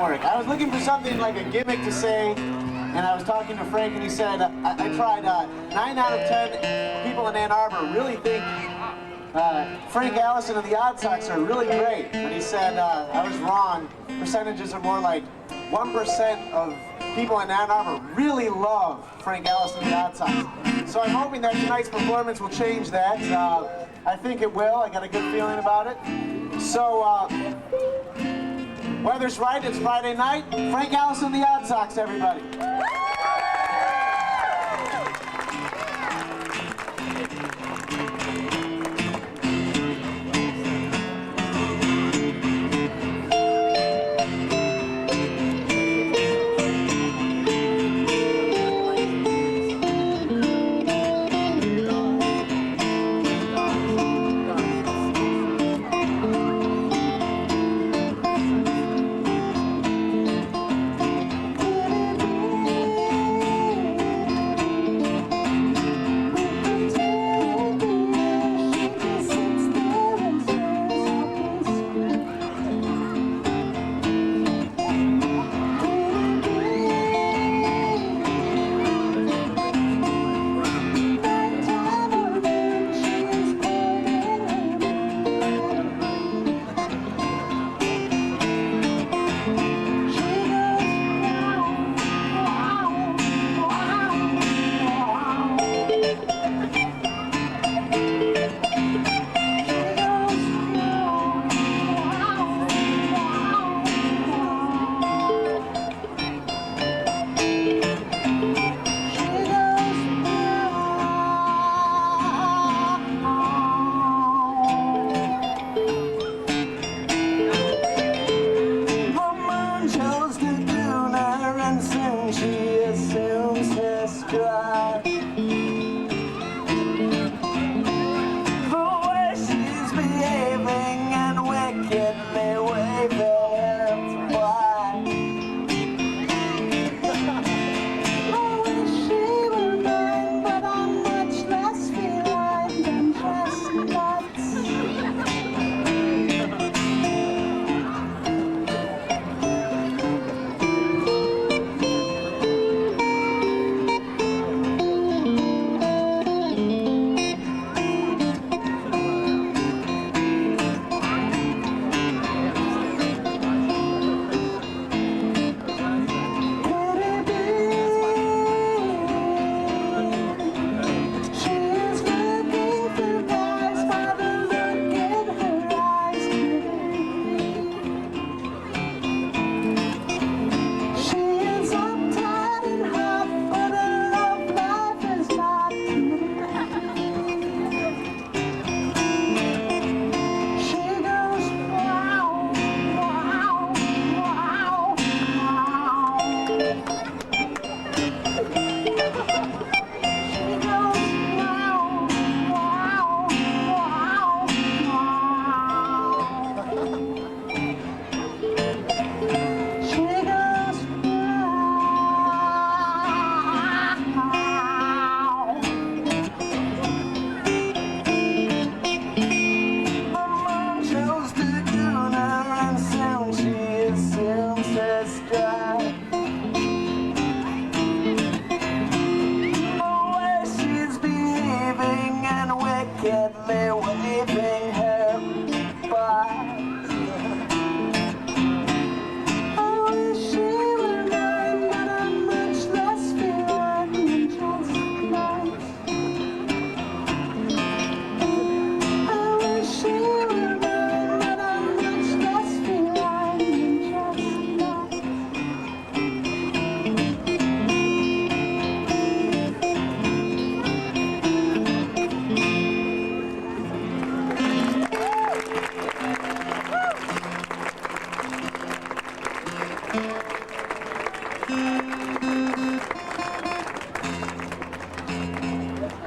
work. I was looking for something like a gimmick to say, and I was talking to Frank, and he said, I tried 9 out of 10 people in Ann Arbor really think Frank, Allison, and the Odd Sox are really great. But he said, I was wrong. Percentages are more like 1% of people in Ann Arbor really love Frank, Allison, and the Odd Sox. So I'm hoping that tonight's performance will change that. I think it will. I got a good feeling about it. So, weather's right. It's Friday night. Frank, Allison, and the Odd Sox, everybody.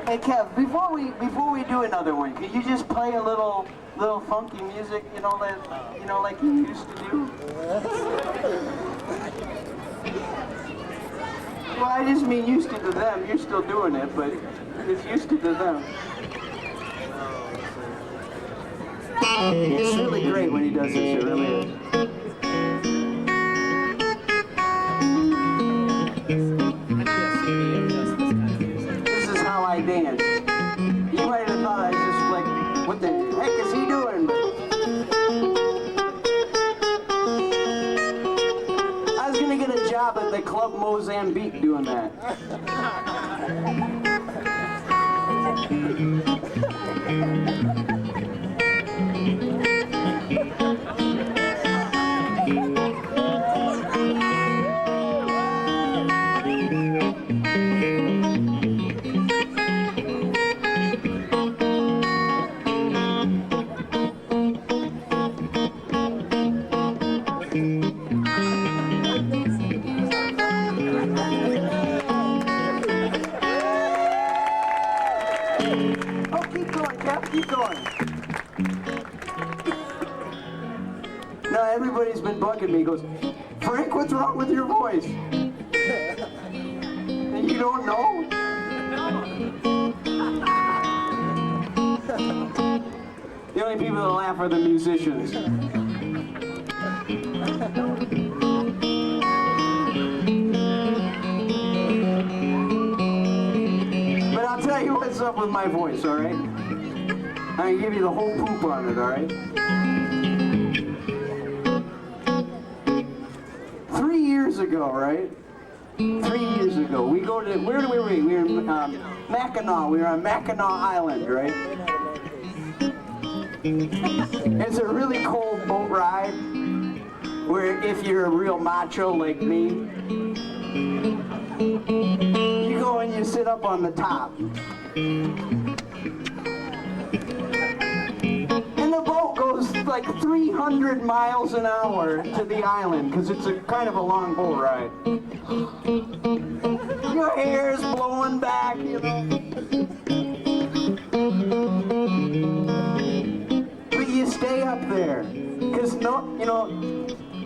Hey Kev, before we do another one, could you just play a little funky music, like you used to do? Well, I just mean used to them. You're still doing it, but it's used to them. It's really great when he does this. It really is. job at the Club Mozambique doing that. Keep going. Now everybody's been bugging me. He goes, Frank, what's wrong with your voice? And you don't know? The only people that laugh are the musicians. But I'll tell you what's up with my voice, all right? I'm gonna give you the whole poop on it, all right? 3 years ago, right? 3 years ago, we go to, where were we? We were in Mackinac. We were on Mackinac Island, right? It's a really cold boat ride where if you're a real macho like me, you go and you sit up on the top. And the boat goes like 300 miles an hour to the island because it's a kind of a long boat ride. Your hair's blowing back, you know. But you stay up there because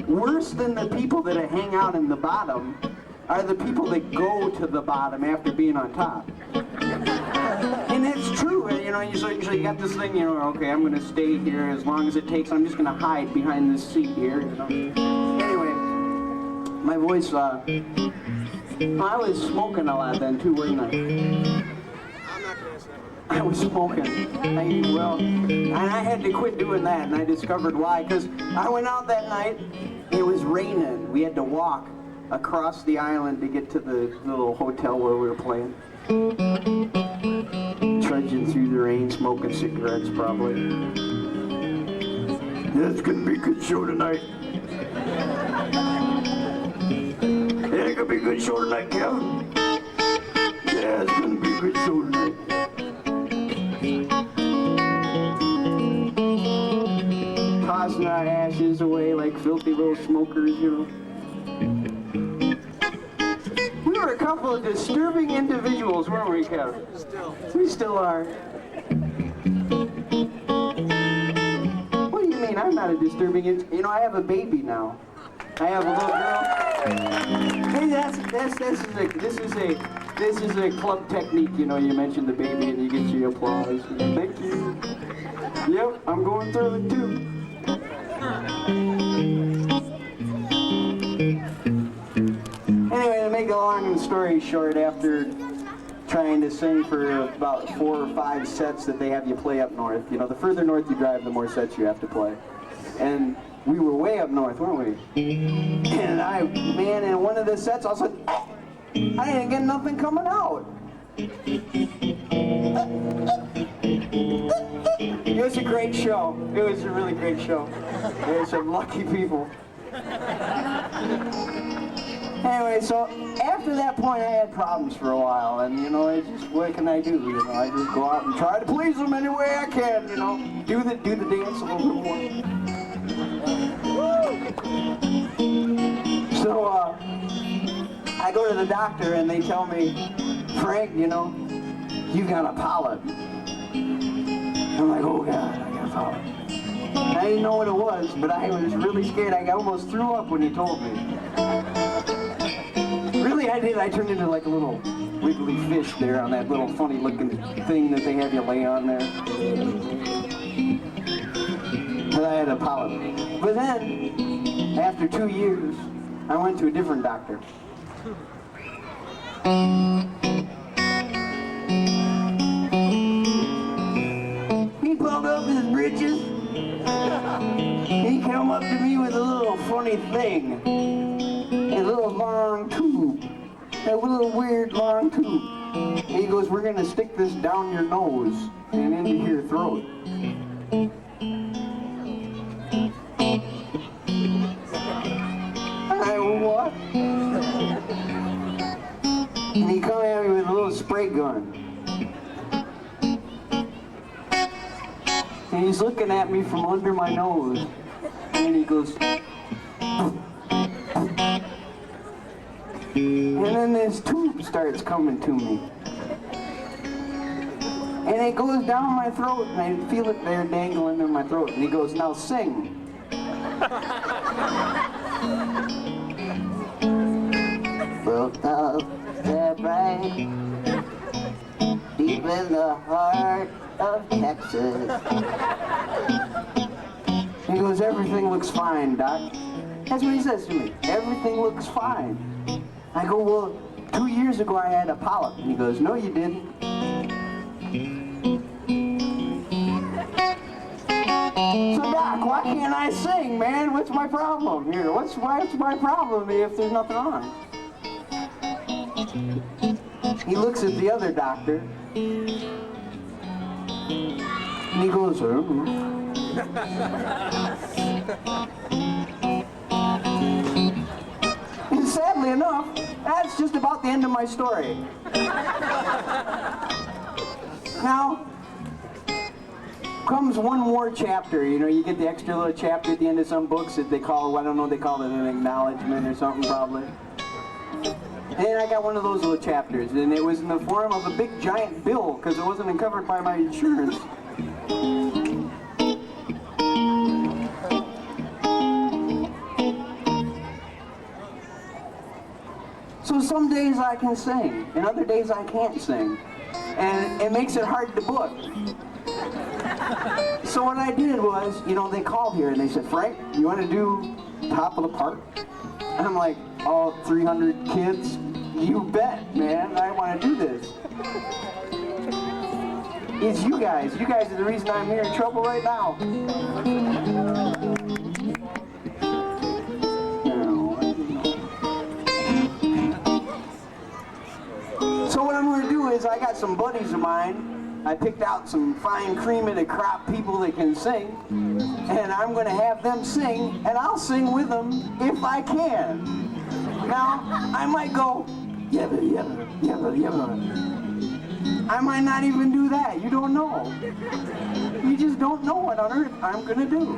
worse than the people that hang out in the bottom are the people that go to the bottom after being on top. And it's true, you know, so you got this thing, you know, okay, I'm gonna stay here as long as it takes, I'm just gonna hide behind this seat here, you know. Anyway, my voice, I was smoking a lot then too, wasn't I? I was smoking. And I had to quit doing that, and I discovered why, because I went out that night, it was raining, we had to walk across the island to get to the little hotel where we were playing. Trudging through the rain, smoking cigarettes probably. Yeah, it's gonna be a good show tonight. Yeah, it's gonna be a good show tonight, Kevin. Yeah, it's gonna be a good show tonight. Tossing our ashes away like filthy little smokers, you know. We were a couple of disturbing individuals, weren't we, Kevin? We still are. What do you mean? I'm not a disturbing. You know, I have a baby now. I have a little girl. Hey, this is a club technique. You know, you mention the baby and you get your applause. Thank you. Yep, I'm going through it too. Anyway, to make a long story short, after trying to sing for about 4 or 5 sets that they have you play up north, you know, the further north you drive, the more sets you have to play. And we were way up north, weren't we? And in one of the sets, I was like, I didn't get nothing coming out. It was a great show. It was a really great show. There were some lucky people. Anyway, so after that point, I had problems for a while, and you know, what can I do? You know, I just go out and try to please them any way I can. You know, do the dance a little bit more. So I go to the doctor, and they tell me, Frank, you know, you got a polyp. I'm like, oh God, I got a polyp. I didn't know what it was, but I was really scared. I almost threw up when he told me. Really, I did. I turned into like a little wiggly fish there on that little funny looking thing that they have you lay on there. But I had a polyp. But then, after 2 years, I went to a different doctor. He pulled up his britches. He came up to me with a little funny thing. a little long tube, a little weird long tube. And he goes, we're gonna stick this down your nose and into your throat. I what? And he come at me with a little spray gun. And he's looking at me from under my nose. And he goes, and then this tube starts coming to me. And it goes down my throat, and I feel it there dangling in my throat. And he goes, now sing. Broke up that right deep in the heart of Texas. He goes, everything looks fine, Doc. That's what he says to me. Everything looks fine. I go, well, 2 years ago I had a polyp. And he goes, no, you didn't. So, Doc, why can't I sing, man? What's my problem here? What's my problem if there's nothing wrong? He looks at the other doctor. And he goes, And sadly enough, that's just about the end of my story. Now, comes one more chapter. You know, you get the extra little chapter at the end of some books that they call, I don't know, they call it an acknowledgement or something probably. And I got one of those little chapters, and it was in the form of a big giant bill because it wasn't covered by my insurance. So some days I can sing, and other days I can't sing. And it makes it hard to book. So what I did was, you know, they called here and they said, Frank, you want to do Top of the Park? And I'm like, all 300 kids? You bet, man, I want to do this. It's you guys. You guys are the reason I'm here in trouble right now. So what I'm going to do is I got some buddies of mine. I picked out some fine cream of the crop people that can sing. And I'm going to have them sing, and I'll sing with them if I can. Now, I might go, yabba, yabba, yabba, yabba. I might not even do that. You don't know. You just don't know what on earth I'm going to do.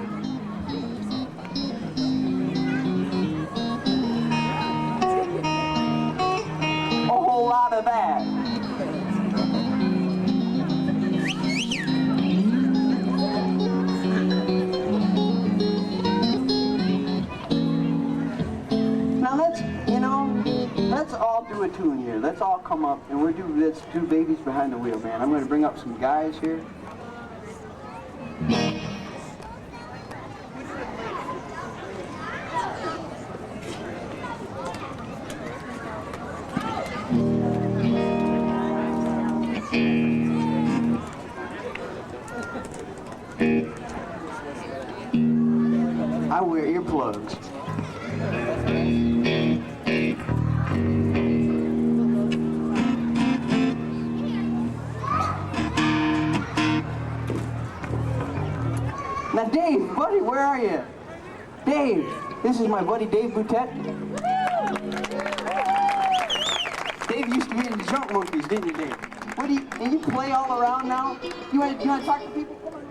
A whole lot of that. Now let's all do a tune here. Let's all come up and let's do Babies Behind the Wheel, man. I'm going to bring up some guys here. I wear earplugs. Now, Dave, buddy, where are you? Dave, this is my buddy Dave Boutette. Dave used to be in the Junk Monkeys, didn't you, Dave? What do you play all around now? You want to talk to people? Come on.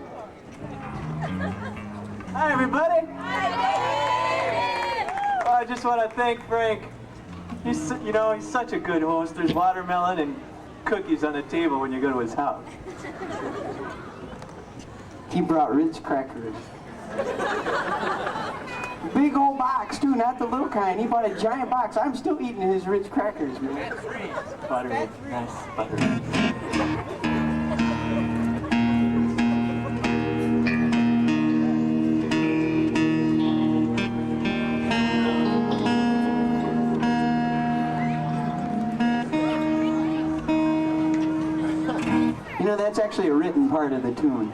Hi, everybody. Hi, Dave. I just want to thank Frank. He's such a good host. There's watermelon and cookies on the table when you go to his house. He brought Ritz crackers. Big old box, too, not the little kind. He bought a giant box. I'm still eating his Ritz crackers, man. Buttery. Nice. Buttery. You know, that's actually a written part of the tune.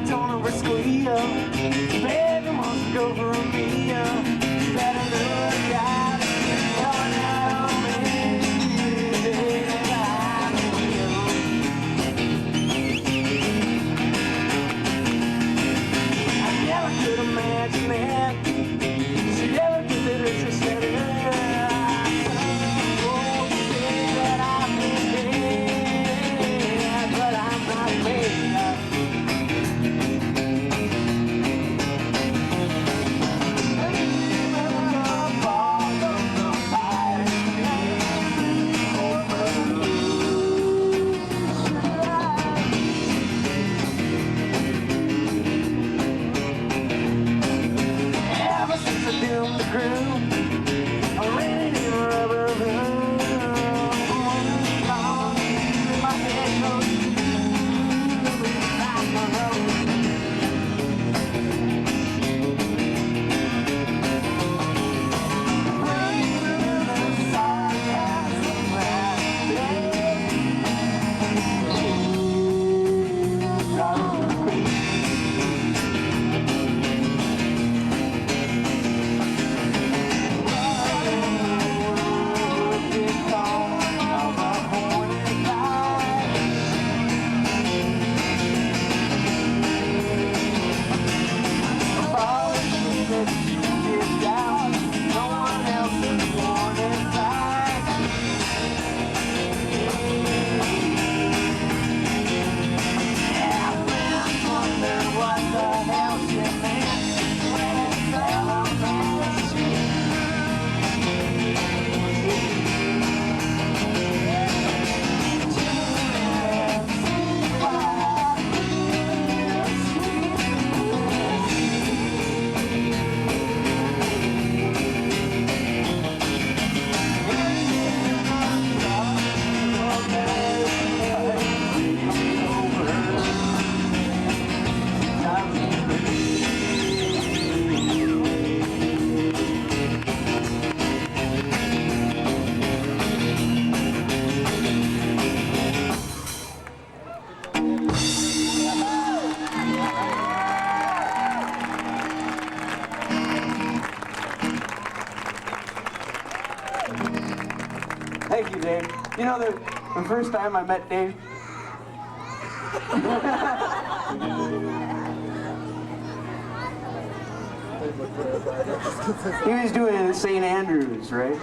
told her we're squeal. Baby wants to go for a meal. Better look out. Going out on me. Baby, I never could imagine it. She never did it as she said it. Oh, say that I've been dead, but I'm not made. Ever since I doomed the crew, I ran in a rubber room. My head goes like my nose. Thank you, Dave. You know, the first time I met Dave, he was doing it at St. Andrews, right?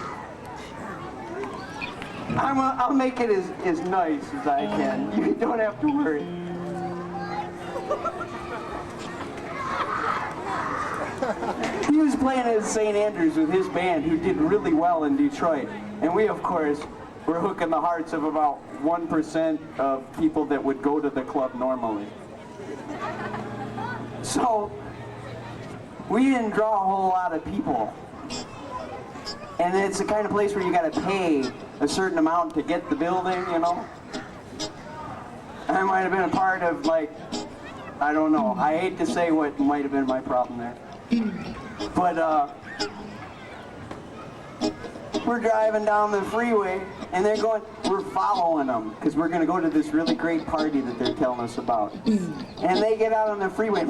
I'll make it as nice as I can. You don't have to worry. He was playing at St. Andrews with his band, who did really well in Detroit. And we, of course, were hooking the hearts of about 1% of people that would go to the club normally. So, we didn't draw a whole lot of people. And it's the kind of place where you gotta pay a certain amount to get the building, you know? I might have been a part of, like, I don't know. I hate to say what might have been my problem there. But, we're driving down the freeway, and we're following them, because we're going to go to this really great party that they're telling us about. And they get out on the freeway.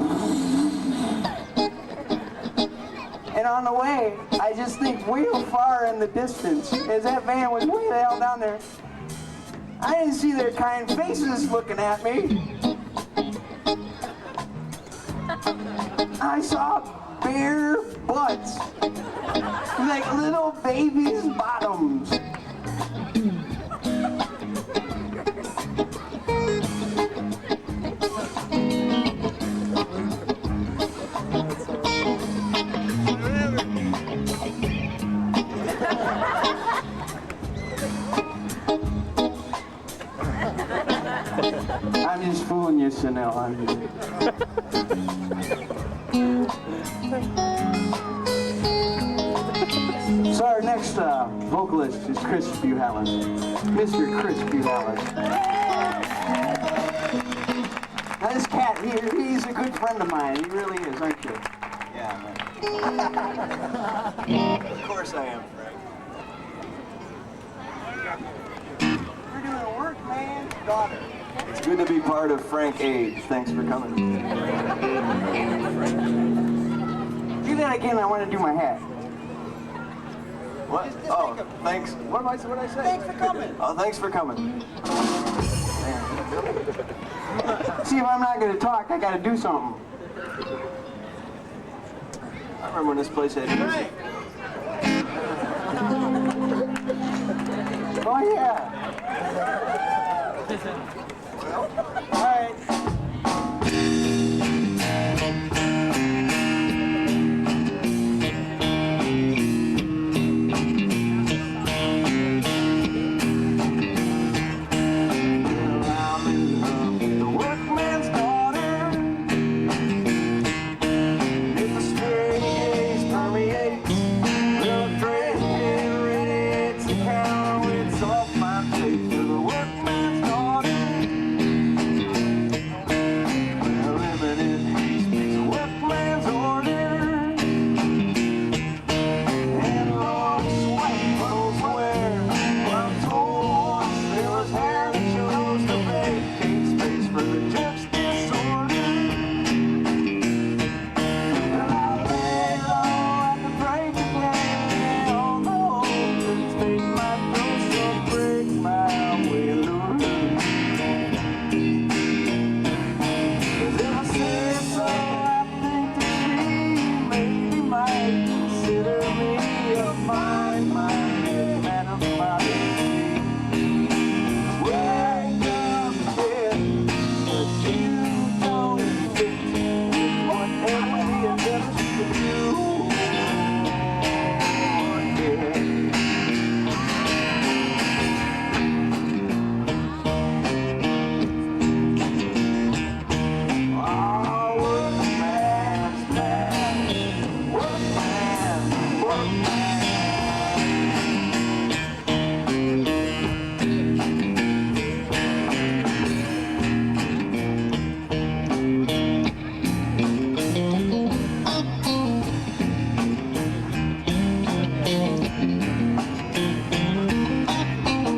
And on the way, I just think real far in the distance, as that van was way the hell down there, I didn't see their kind faces looking at me. I saw bare butts, like little babies' bottoms. I'm just fooling you, Chanel. So our next vocalist is Chris Buhalis. Mr. Chris Buhalis. Now this cat, he's a good friend of mine. He really is, aren't you? Yeah, man. Of course I am, Frank. We're doing Workman's Daughter. It's good to be part of Frank Age. Thanks for coming. Do that again, I want to do my hat. What? Oh, thanks. What did I say? Thanks for coming. Oh, thanks for coming. See, if I'm not going to talk, I got to do something. I remember when this place had music. Oh, yeah. All right. The workman's daughter. If the spring haze permeates, the dread radiates the counterweights off my face. To the workman's daughter. Limited speaks a workman's order. And Lord, sweat flows where I'm told there was hair that chose to vacate space for the jerk's disorder. And I lay low at the break of day, although things make my ghost so break my will. 'Cause if I say so, I think that she maybe might consider me a fine-minded man of modesty. Wake up, kid, but you don't fit with whatever the endeavors to do. Oh, workman's man, workman, workman.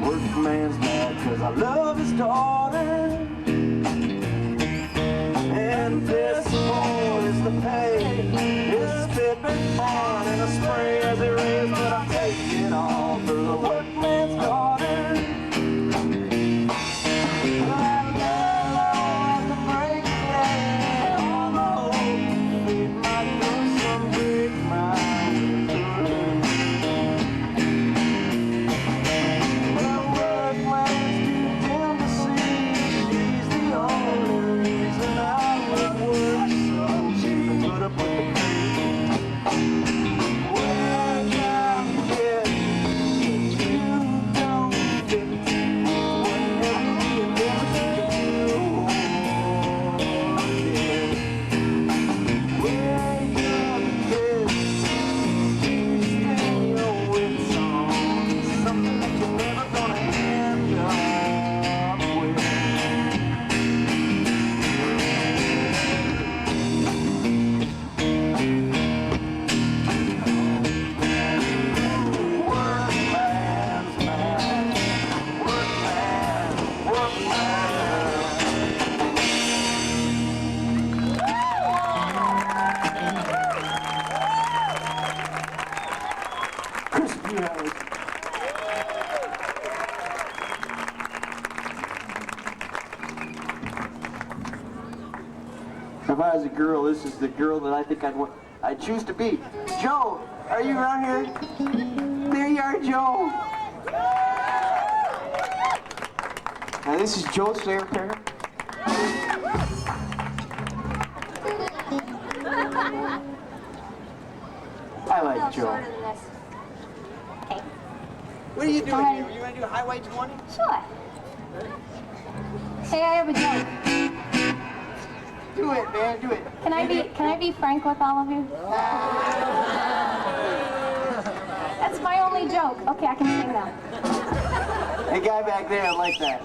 Workman's mad 'cause I love his daughter. And this more is the pay. It's spitting on in the spring as it rains, but I take it all for the workman's daughter. I lay low at the break of day, although it might do some break my will. The workman's too dim to see. She's the only reason I would work so she can put up with the pain. Wake up, kid, you don't fit whatever the endeavors to do. Wake up, kid, spin your wits on something that you're never gonna end up with. Workman's man, workman, workman. Chris Buhalis. If I was a girl, this is the girl that I think I'd choose to be. Joe, are you around here? There you are, Joe. Now this is Jo Serrapere. I like Joe. Shorter than this. Okay. What are you doing Go ahead. here? You want to do Highway 20? Sure. Hey, I have a joke. Do it, man, do it. Can I be frank with all of you? That's my only joke. Okay, I can sing now. Hey, guy back there, I like that.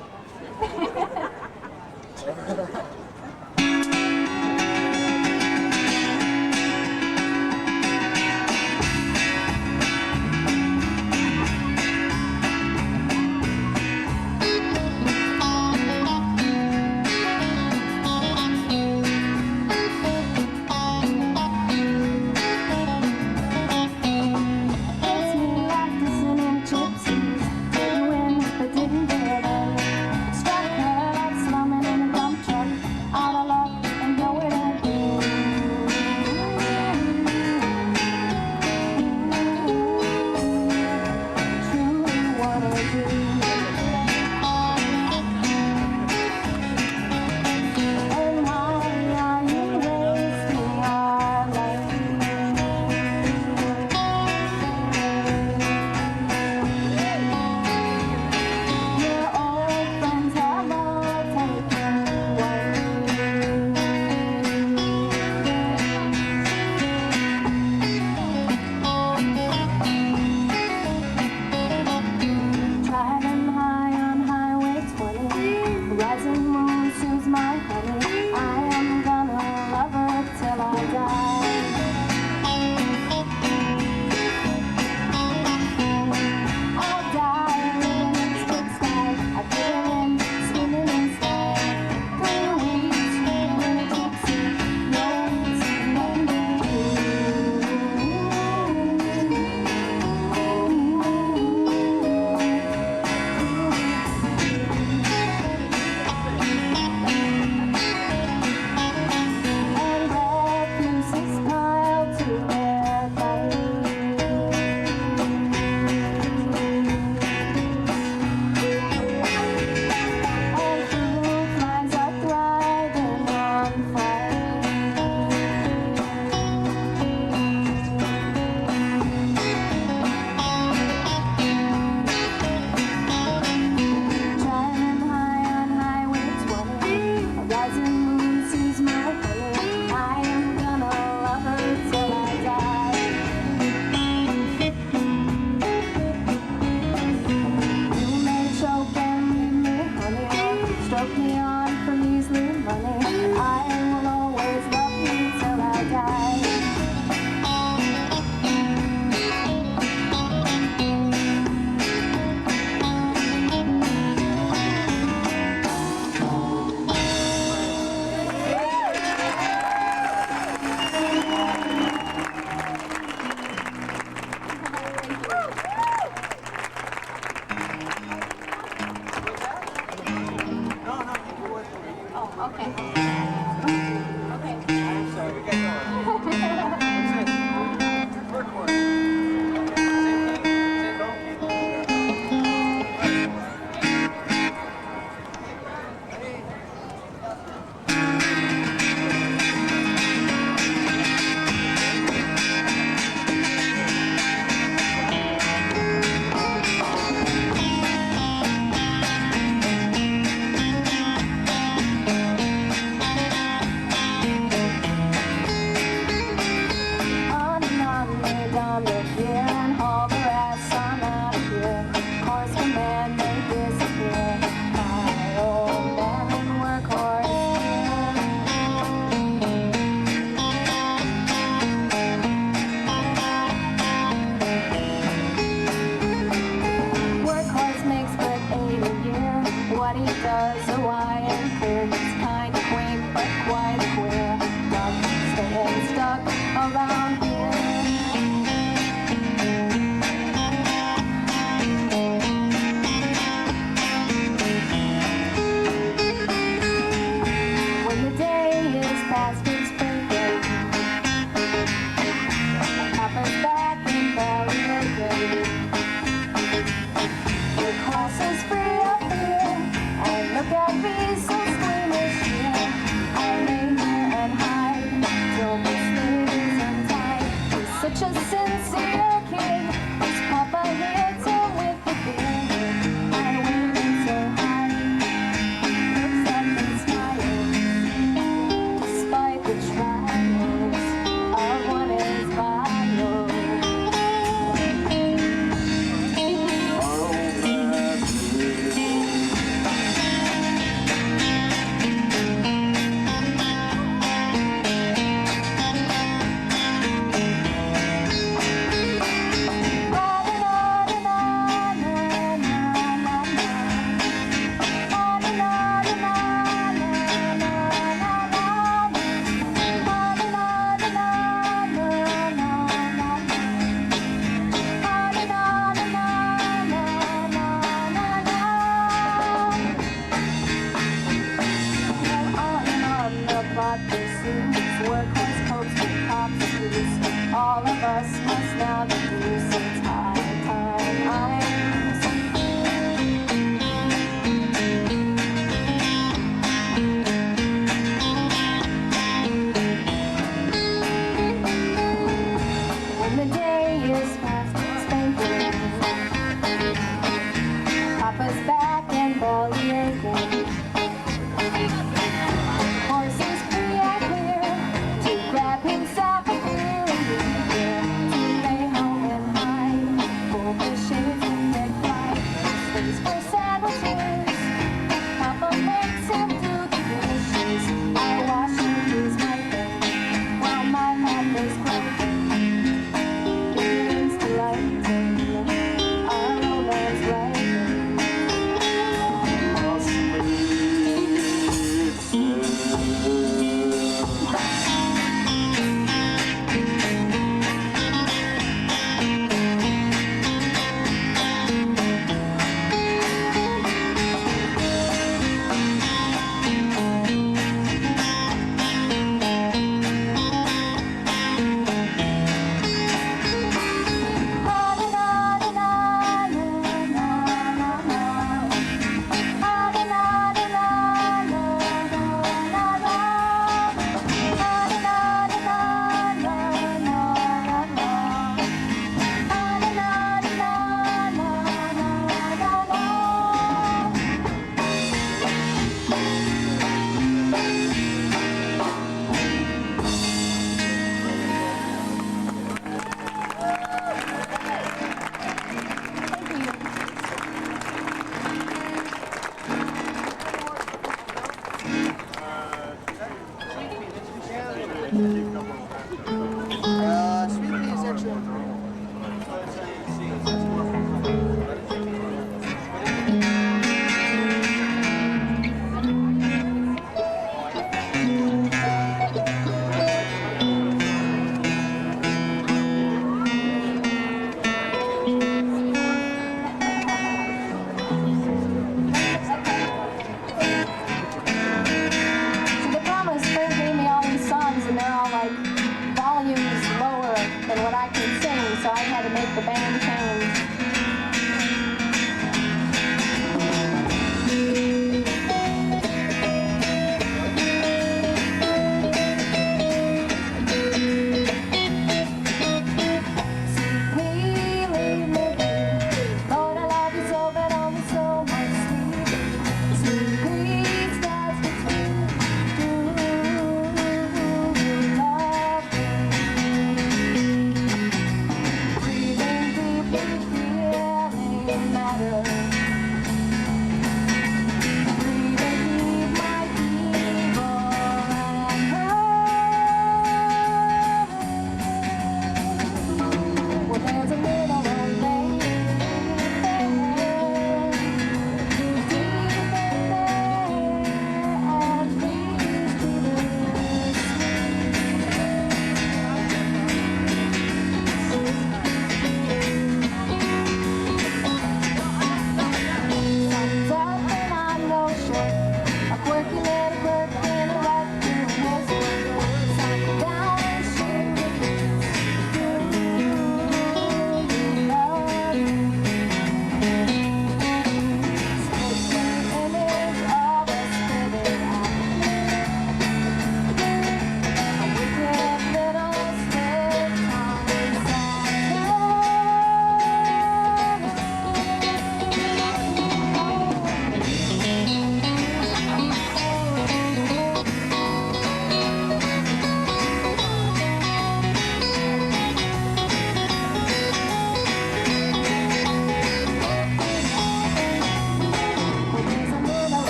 took me on for measly money. I will always love you till I die.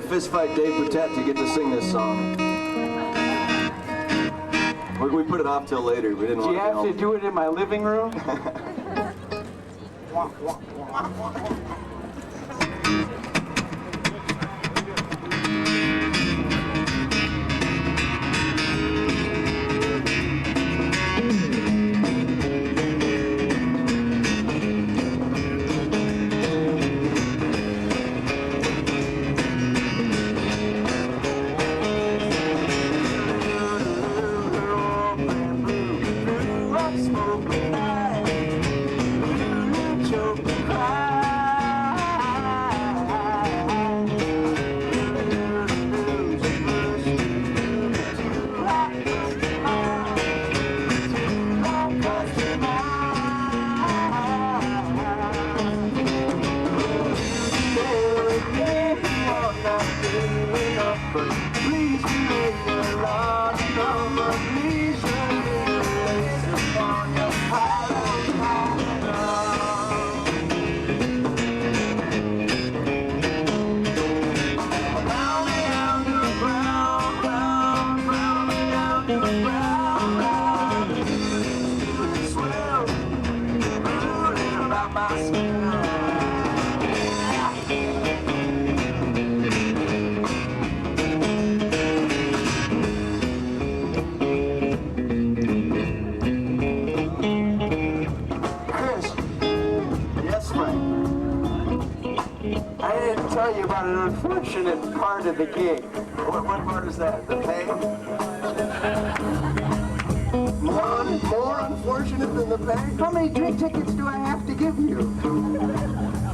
Fist fight Dave Boutette to get to sing this song. We put it off till later. We didn't Do want you to have help. to do it in my living room? Smoke I didn't tell you about an unfortunate part of the gig. What part is that? The pay? More unfortunate than the pay? How many drink tickets do I have to give you?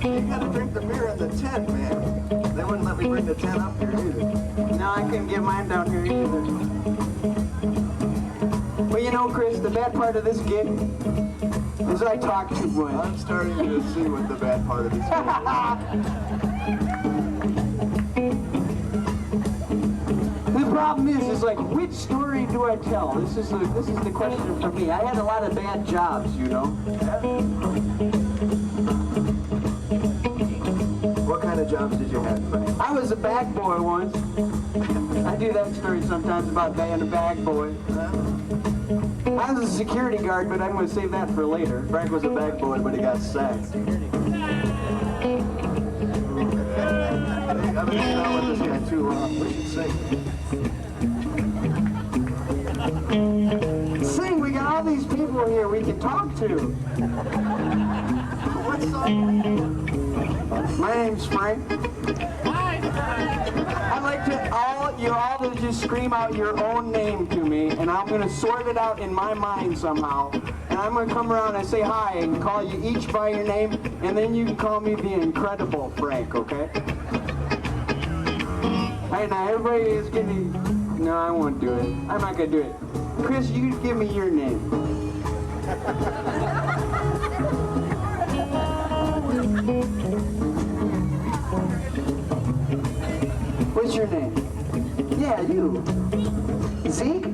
You gotta drink the beer in the tent, man. They wouldn't let me bring the tent up here either. No, I couldn't get mine down here either. Well, you know, Chris, the bad part of this gig is I talk too much. I'm starting to see what the bad part of this is. The problem is like, which story do I tell? This is the question for me. I had a lot of bad jobs, you know. What kind of jobs did you have, Frank? I was a bag boy once. I do that story sometimes about being a bag boy. I was a security guard, but I'm going to save that for later. Frank was a bag boy, but he got sacked. I've been hanging out with this guy too long. We should sing. Sing, we got all these people here we can talk to. What song? My name's Frank. I'd like you all to just scream out your own name to me, and I'm going to sort it out in my mind somehow. And I'm going to come around and say hi and call you each by your name, and then you can call me the Incredible Frank, okay? Hey, now everybody is getting... No, I won't do it. I'm not going to do it. Chris, you give me your name. What's your name? Yeah, you. Zeke?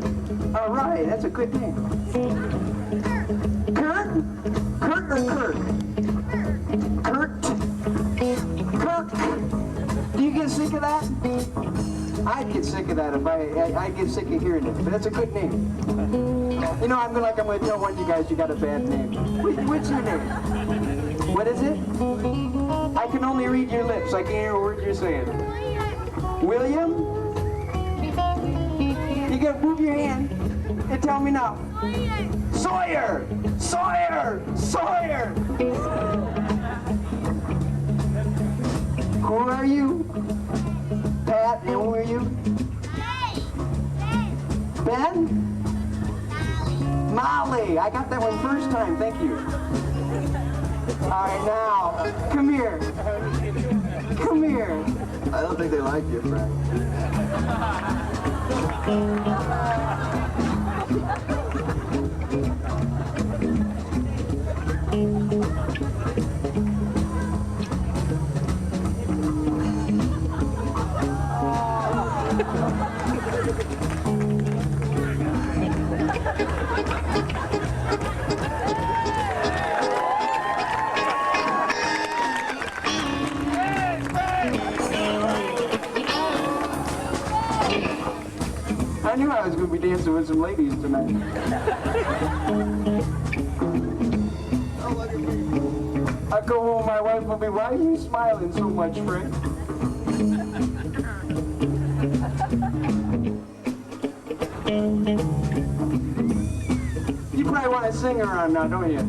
All right, that's a good name. Kurt? Kurt or Kirk? Kurt? Kirk? Do you get sick of that? I'd get sick of that if I'd get sick of hearing it, but that's a good name. You know, I'm going to tell one of you guys you got a bad name. What's your name? What is it? I can only read your lips. I can't hear a word you're saying. William? You gotta move your hand and tell me now. Sawyer! Sawyer! Sawyer! Who are you? Pat, and who are you? Ben? Molly! I got that one first time, thank you. All right, now, come here. Come here. I don't think they like you, Frank. I knew I was going to be dancing with some ladies tonight. I go home, my wife will be, why are you smiling so much, Frank? You probably want to sing around now, don't you?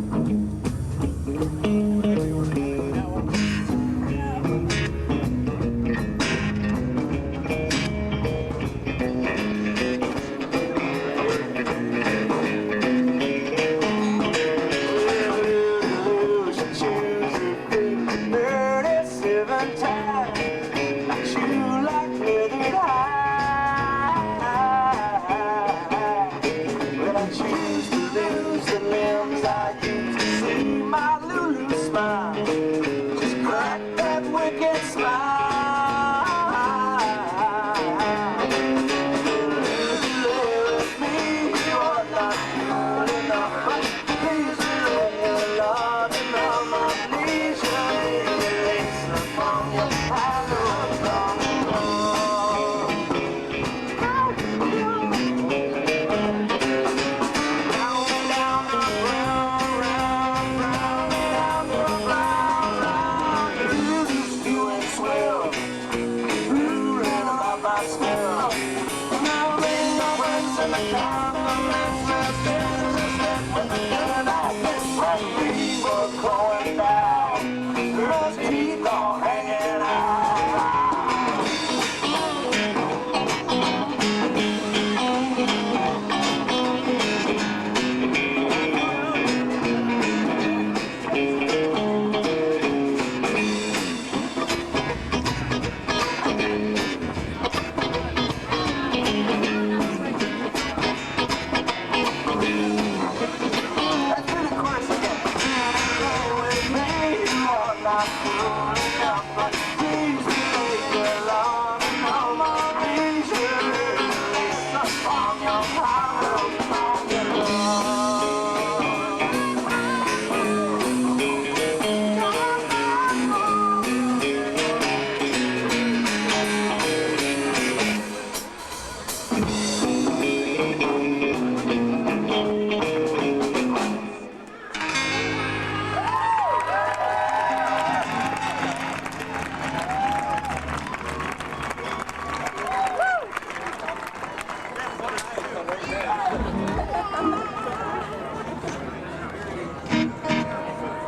Going down, girls keep on hanging out.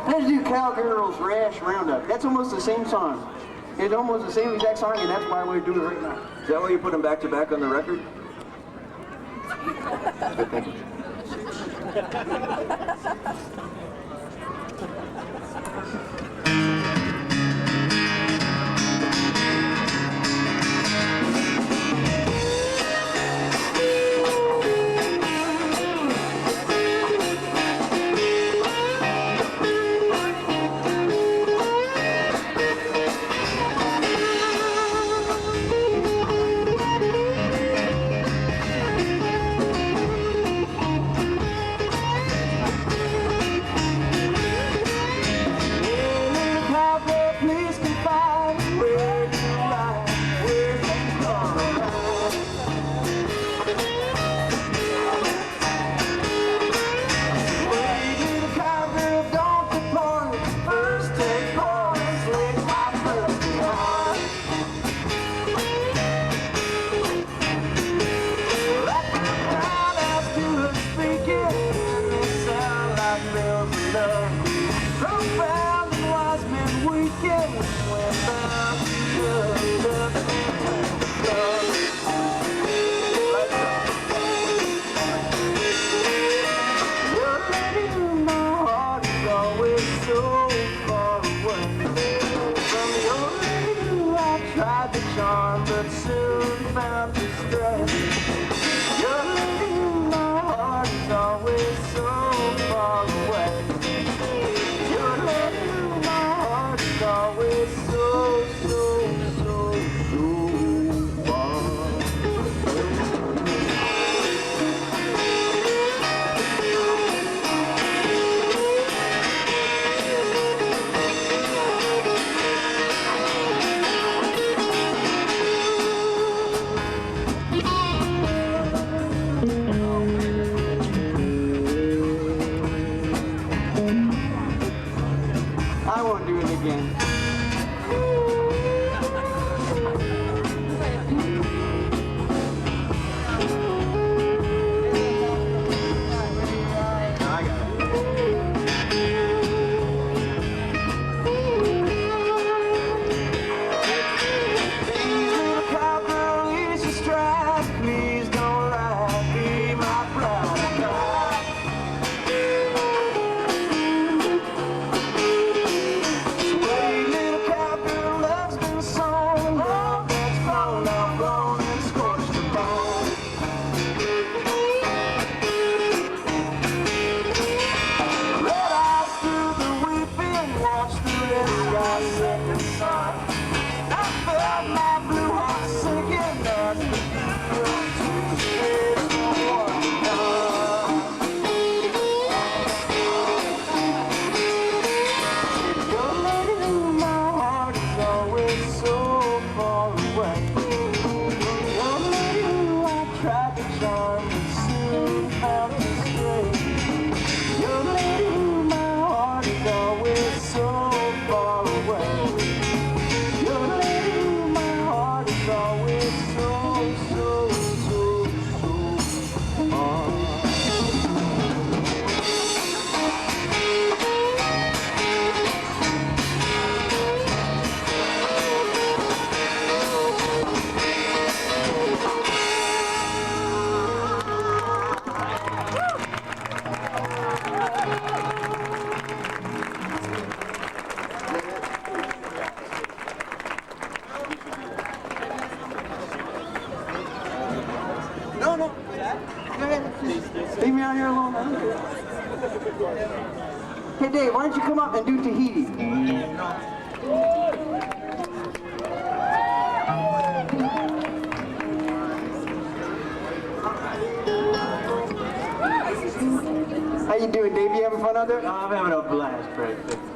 Let's do Cowgirl's Rash Roundup. That's almost the same song. It's almost the same exact song, and that's why we're doing it right now. Is that why you put them back to back on the record? Leave me out here alone. I don't care. Hey Dave, why don't you come up and do Tahiti? out there? Oh, I'm having a blast, Frank.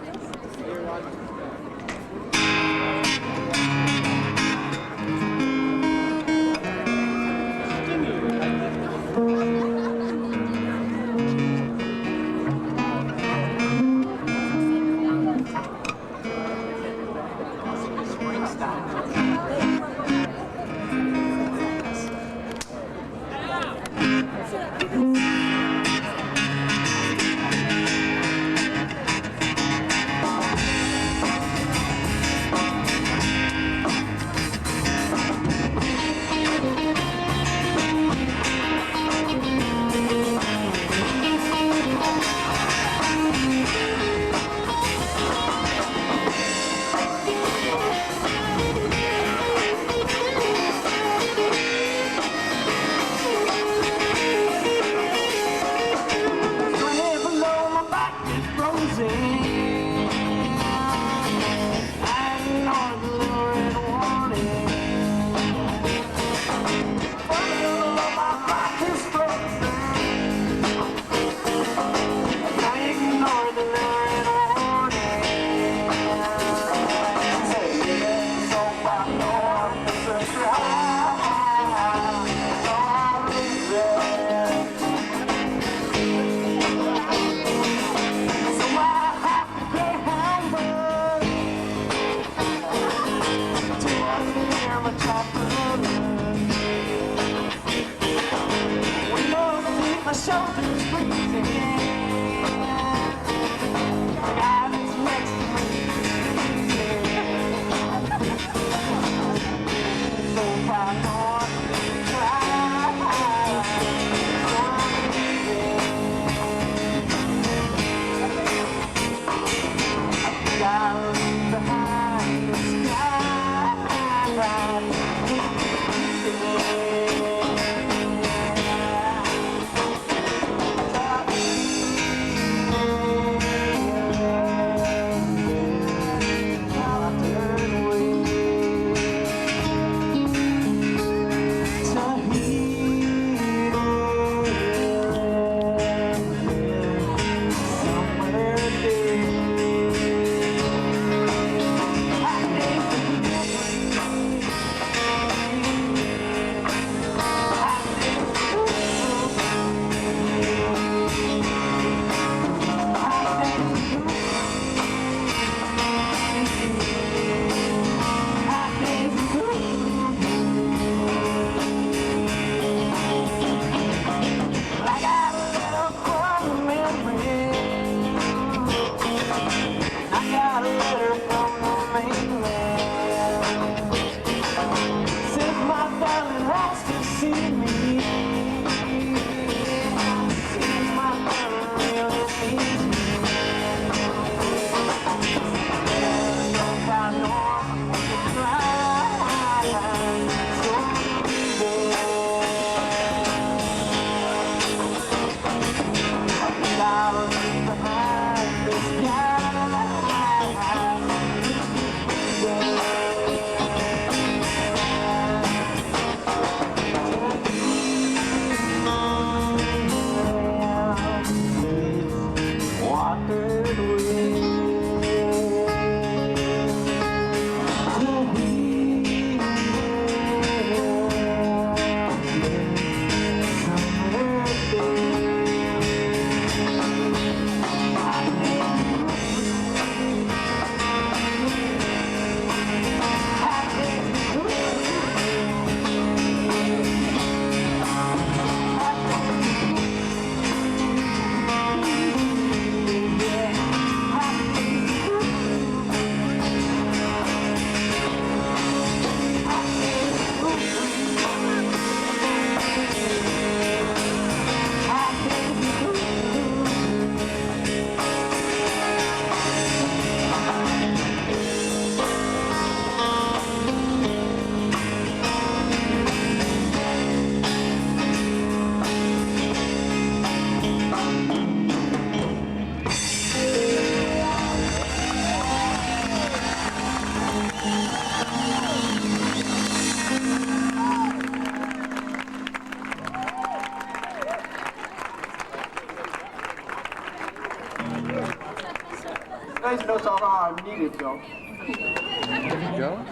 always knows how I'm needed, Joe. There you go.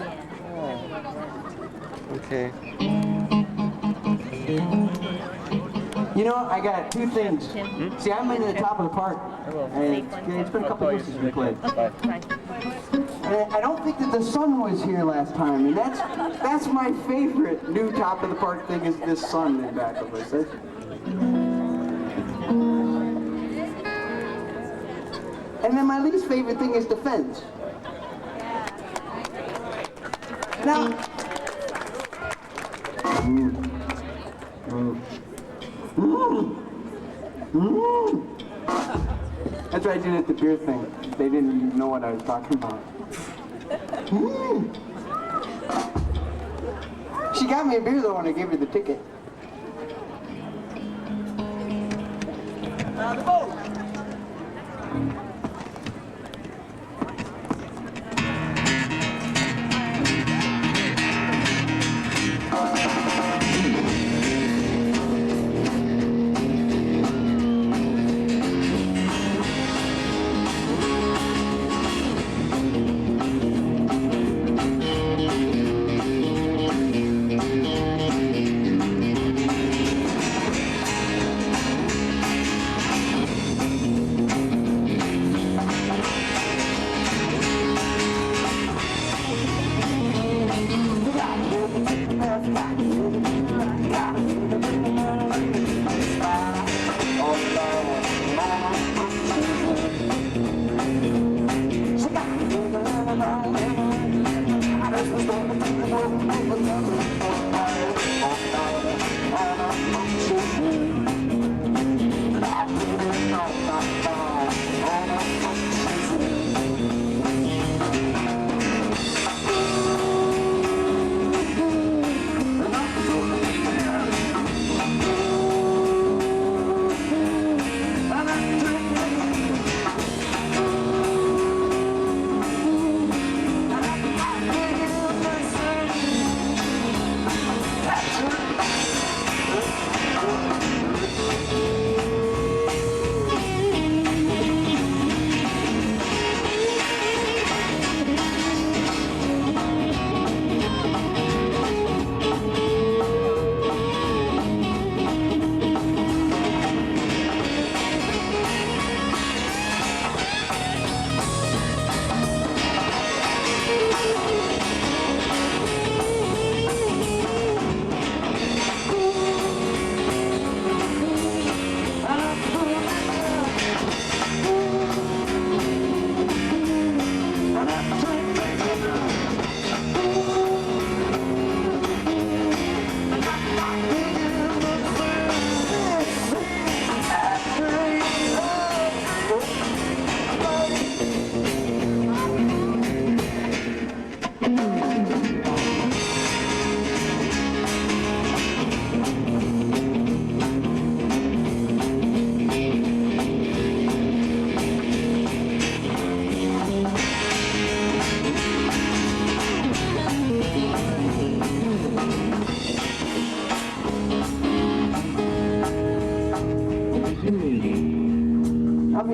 Oh. Okay. You know, I got two things. See, I'm in the top of the park, and it's been a couple years since we played. And I don't think that the sun was here last time, and that's my favorite new top of the park thing is this sun in back of us. And then my least favorite thing is the fence. Now, that's what I did at the beer thing. They didn't even know what I was talking about. She got me a beer though when I gave her the ticket. The boat!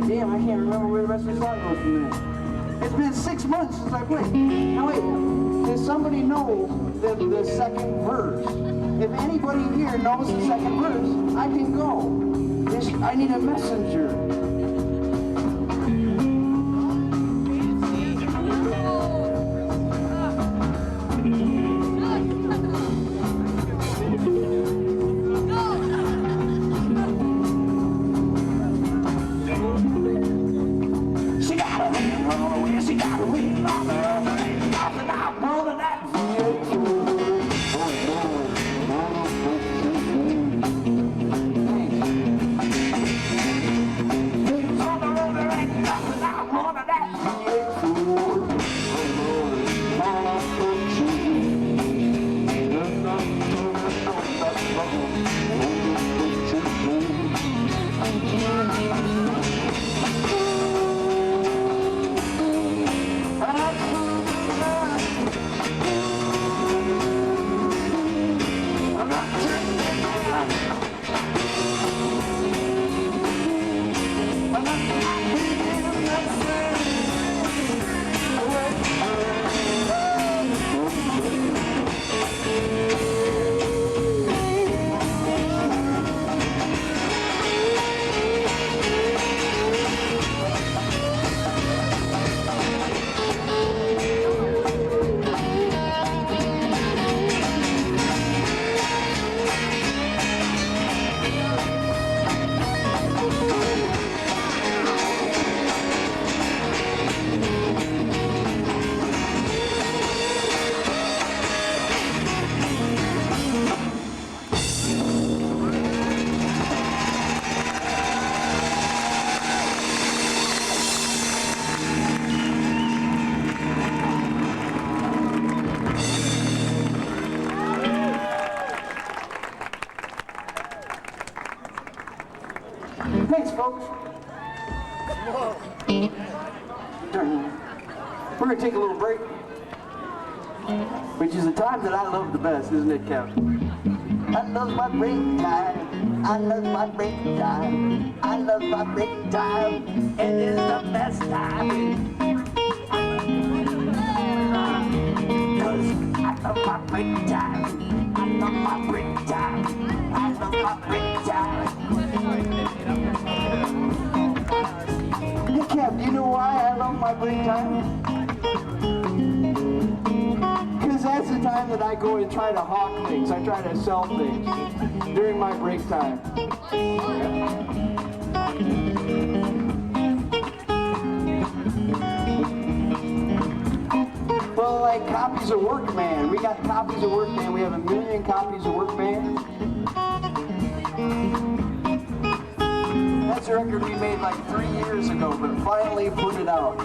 Damn, I can't remember where the rest of the song goes from there. It's been 6 months since I played. Now wait, does somebody know the second verse? If anybody here knows the second verse, I can go. I need a messenger. gonna take a little break, which is the time that I love the best, isn't it, Kev? I love my break time. I love my break time. I love my break time. It is the best time. Cause I love my break time. I love my break time. I love my break time. Hey, Kev, do you know why I love my break time? Because that's the time that I go and try to hawk things. I try to sell things during my break time. Well, like copies of Workman. We got copies of Workman. We have 1 million copies of Workman. That's a record we made like 3 years ago, but finally put it out.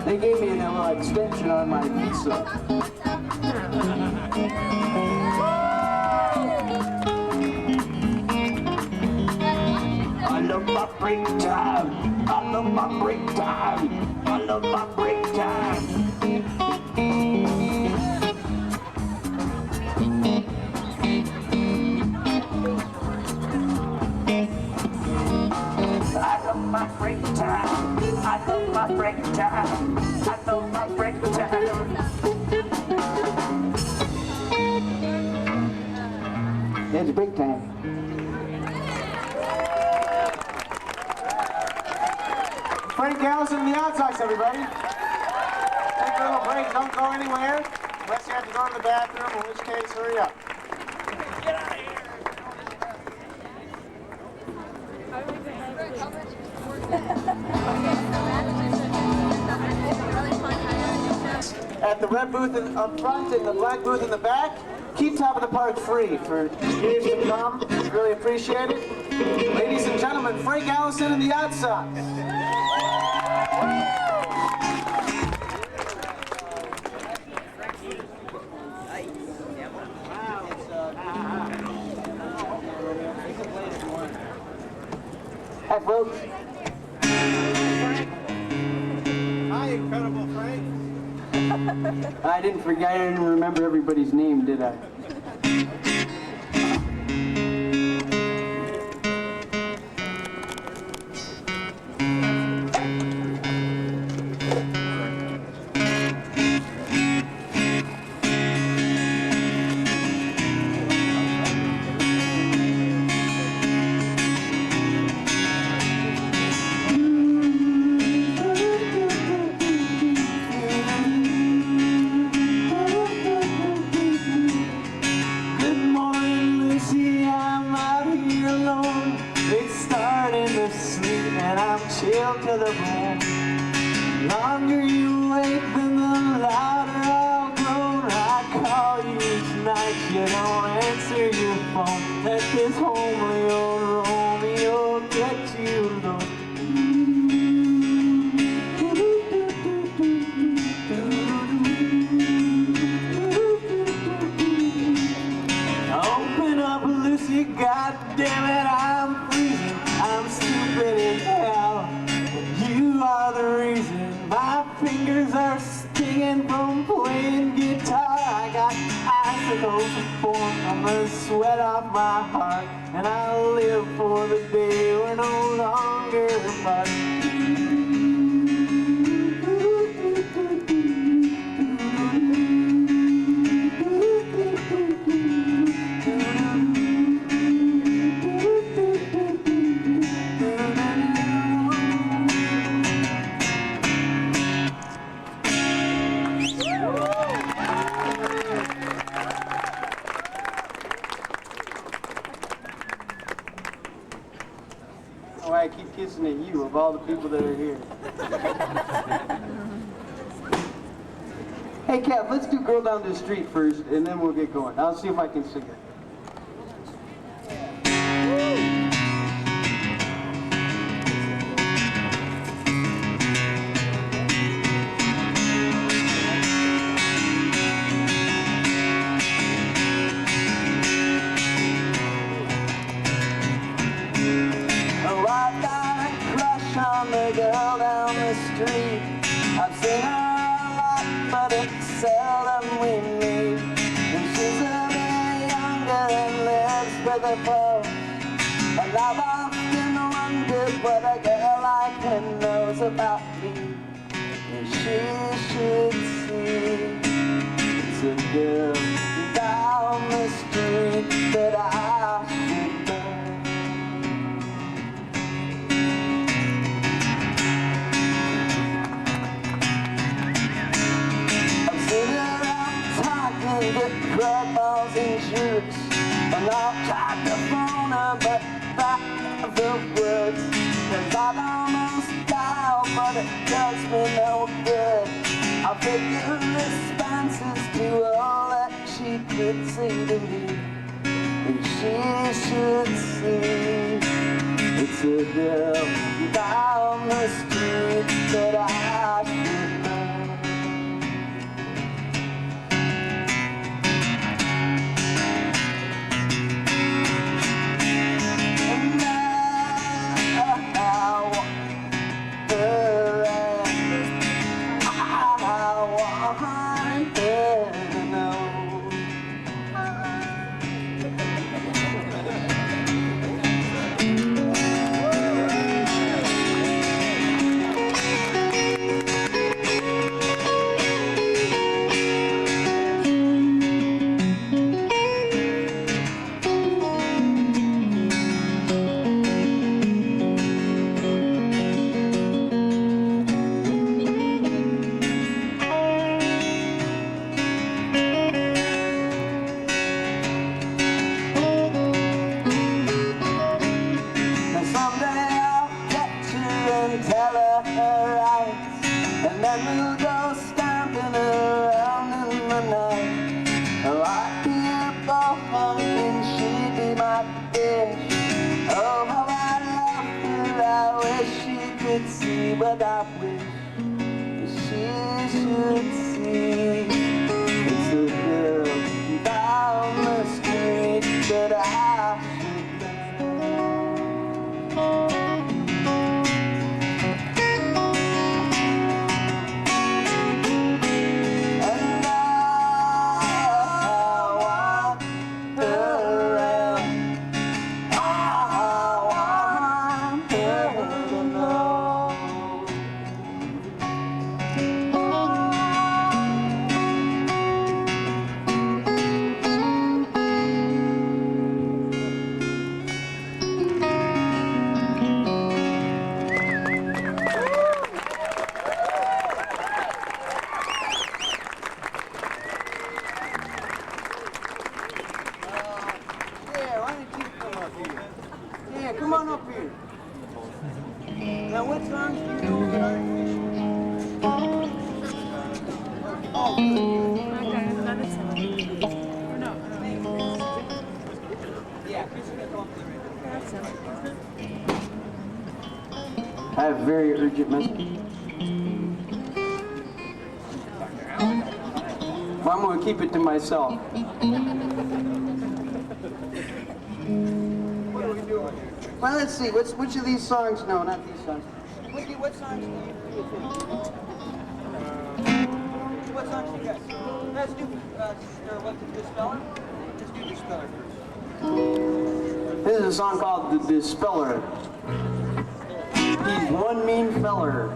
They gave me a little extension on my visa. I love my break time. I love my break time. I love my break time. I love my break time. I love my break time. I love my break time. It's break time. Frank Allison and the Odd Socks, everybody. Take a little break. Don't go anywhere unless you have to go to the bathroom, in which case, hurry up. Get out of here. At the red booth up front and the black booth in the back, keep Top of the Park free for years to come. Really appreciate it. Ladies and gentlemen, Frank Allison and the Odd Socks. Hi, folks. Hi, Incredible Frank. I didn't remember everybody's name, did I? chilled to the bone. Longer you wait, then the louder I'll groan. I call you each night, you don't answer your phone. Let this homely old Romeo get you low. Open up, Lucy, goddammit, I'm freezing. I'm stupid as hell. You are the reason. My fingers are stinging from playing guitar. I got icicles from the sweat off my heart. And I live for the day we're no longer apart. Why I keep kissing at you of all the people that are here. Hey, Kat, let's do Girl Down the Street first, and then we'll get going. I'll see if I can sing it. street. I've seen her a lot, but it's seldom we meet. And she's a bit younger and lives with her folks. And I've often wondered what a girl like her knows about me. And she should see it's a girl down the street that I should know. I'm sitting around talking to crumbles and shoots, and I've tried to phone her, but back the words, 'cause I almost dial, but it does me no good. I figure responses to all that she could say to me, and she should see it's a girl down the street that I should know. But I wish she should see it's a girl down the street that I should know. And I want her around. I want her to know. Come on up here. Now, what songs do you know that are Oh, I have a very urgent message. Well, I'm going to keep it to myself. Well, let's see. Which of these songs? No, not these songs. What songs do you What songs do you guys? Let's do Dispeller. Let's do Dispeller first. This is a song called The Dispeller. He's one mean feller.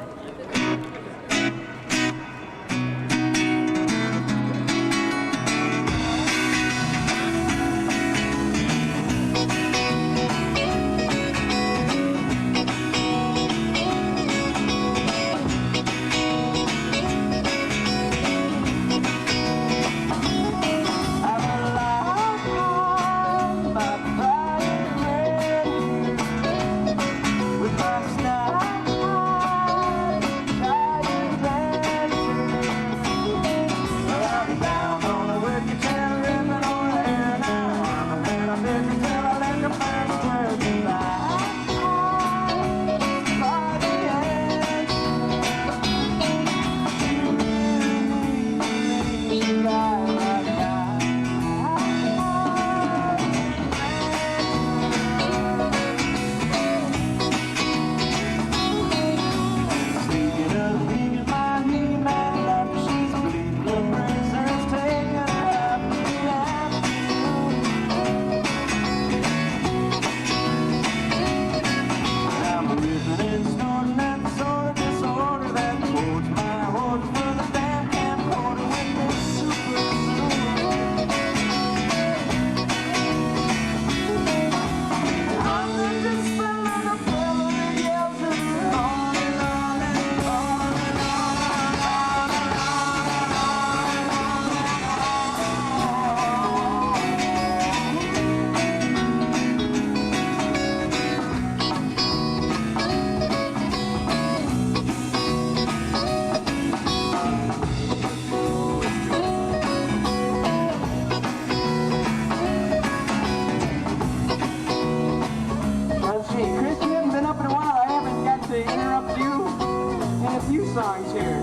he's here.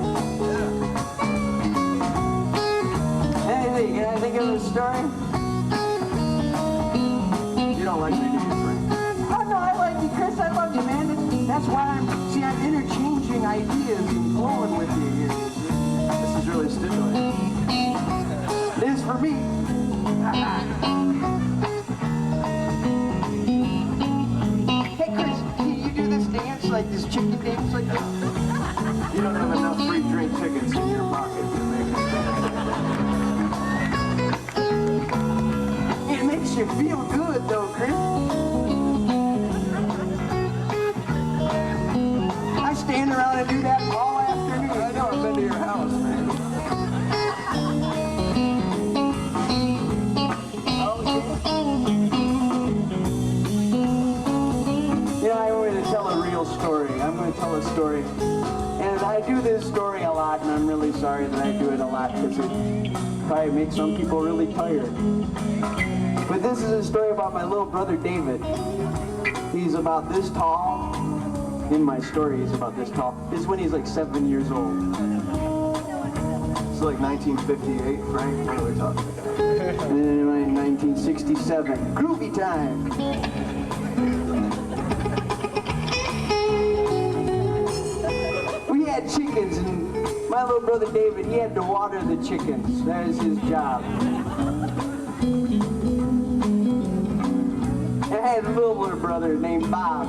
Anything, can I think of a story? You don't like me, do you, Frank? Oh no, I like you, Chris. I love you, man. That's why I'm interchanging ideas and flowing with you here. This is really stimulating. It is for me. Hey, Chris, can you do this dance, like this chicken dance like this? You don't have enough free drink tickets in your pocket to make it. It makes you feel good, though, Chris. I stand around and do that all afternoon. I know, I've been to your house, man. You know, I'm going to tell a real story. I'm going to tell a story. And I do this story a lot, and I'm really sorry that I do it a lot because it probably makes some people really tired. But this is a story about my little brother David. He's about this tall. In my story, he's about this tall. This is when he's like 7 years old. It's like 1958, Frank. What are we talking about? And then in 1967, groovy time. We had chickens, and my little brother David, he had to water the chickens. That is his job. And I had a little brother named Bob.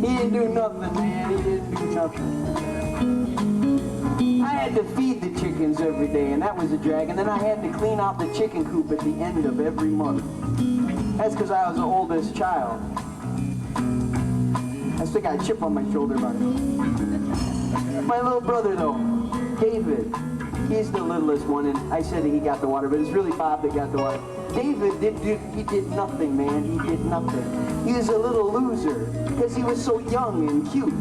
He didn't do nothing, man. He didn't do nothing. I had to feed the chickens every day, and that was a drag. And then I had to clean out the chicken coop at the end of every month. That's because I was the oldest child. I still got a chip on my shoulder about it. My little brother, though, David, he's the littlest one, and I said he got the water, but it's really Bob that got the water. David he did nothing, man. He did nothing. He was a little loser because he was so young and cute,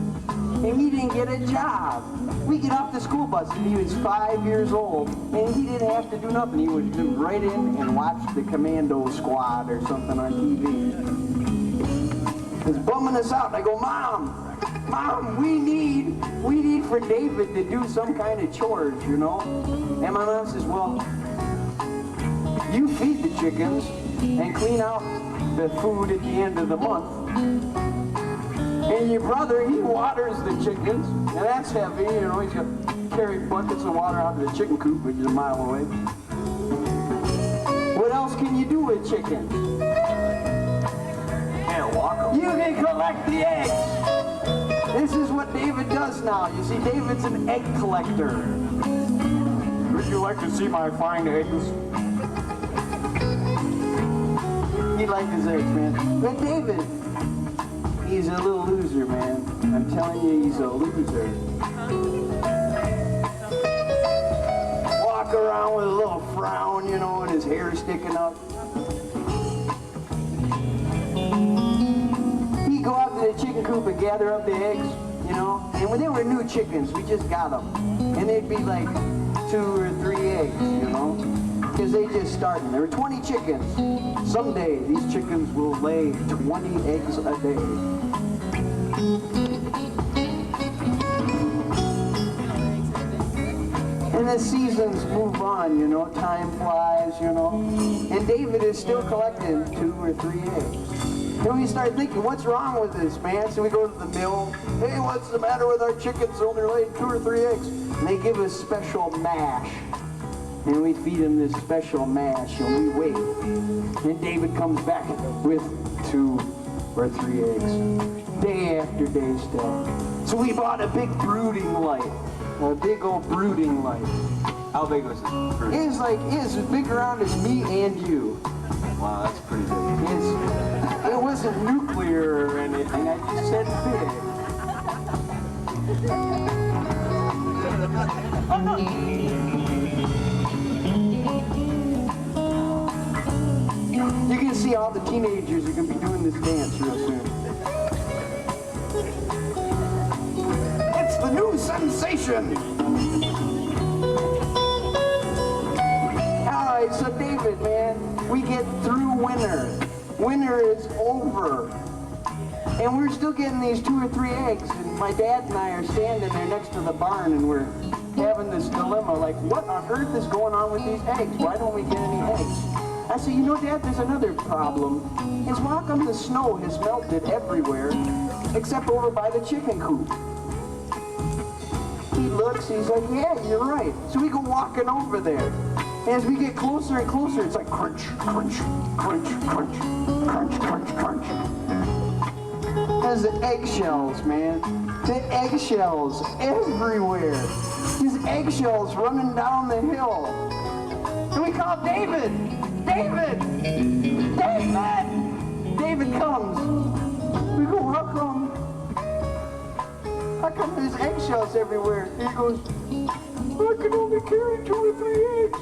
and he didn't get a job. We get off the school bus, and he was 5 years old, and he didn't have to do nothing. He would do right in and watch the Commando Squad or something on TV. He was bumming us out. I go, Mom, we need for David to do some kind of chores, you know? And my mom says, well, you feed the chickens and clean out the food at the end of the month. And your brother, he waters the chickens, and that's heavy, you know, he's got to carry buckets of water out of the chicken coop, which is a mile away. What else can you do with chickens? Can't walk them. You can collect the eggs. This is what David does now. You see, David's an egg collector. Would you like to see my fine eggs? He liked his eggs, man. But David, he's a little loser, man. I'm telling you, he's a loser. Walk around with a little frown, you know, and his hair sticking up. He'd go out to the chicken coop and gather up the eggs, you know. And when they were new chickens, we just got them. And they'd be like 2 or 3 eggs, you know. Because they just started. There were 20 chickens. Someday, these chickens will lay 20 eggs a day. And the seasons move on, you know, time flies, you know. And David is still collecting 2 or 3 eggs. Then we start thinking, what's wrong with this, man? So we go to the mill. Hey, what's the matter with our chickens? They only laid 2 or 3 eggs. And they give us special mash. And we feed him this special mash, and we wait. And David comes back with 2 or 3 eggs, day after day still. So we bought a big brooding light, a big old brooding light. How big was it? It's like, it's as big around as me and you. Wow, that's pretty big. It wasn't nuclear or anything, I just said big. You can see all the teenagers are going to be doing this dance real soon. It's the new sensation! Alright, so David, man, we get through winter. Winter is over. And we're still getting these 2 or 3 eggs. And my dad and I are standing there next to the barn and we're having this dilemma, like, what on earth is going on with these eggs? Why don't we get any eggs? I said, you know, Dad, there's another problem. Is how come the snow has melted everywhere except over by the chicken coop? He looks, he's like, yeah, you're right. So we go walking over there. As we get closer and closer, it's like crunch, crunch, crunch, crunch, crunch, crunch, crunch. There's the eggshells, man. The eggshells everywhere. These eggshells running down the hill. And we call David! David! David! David comes. We go, how come? How come there's eggshells everywhere? And he goes, I can only carry 2 or 3 eggs.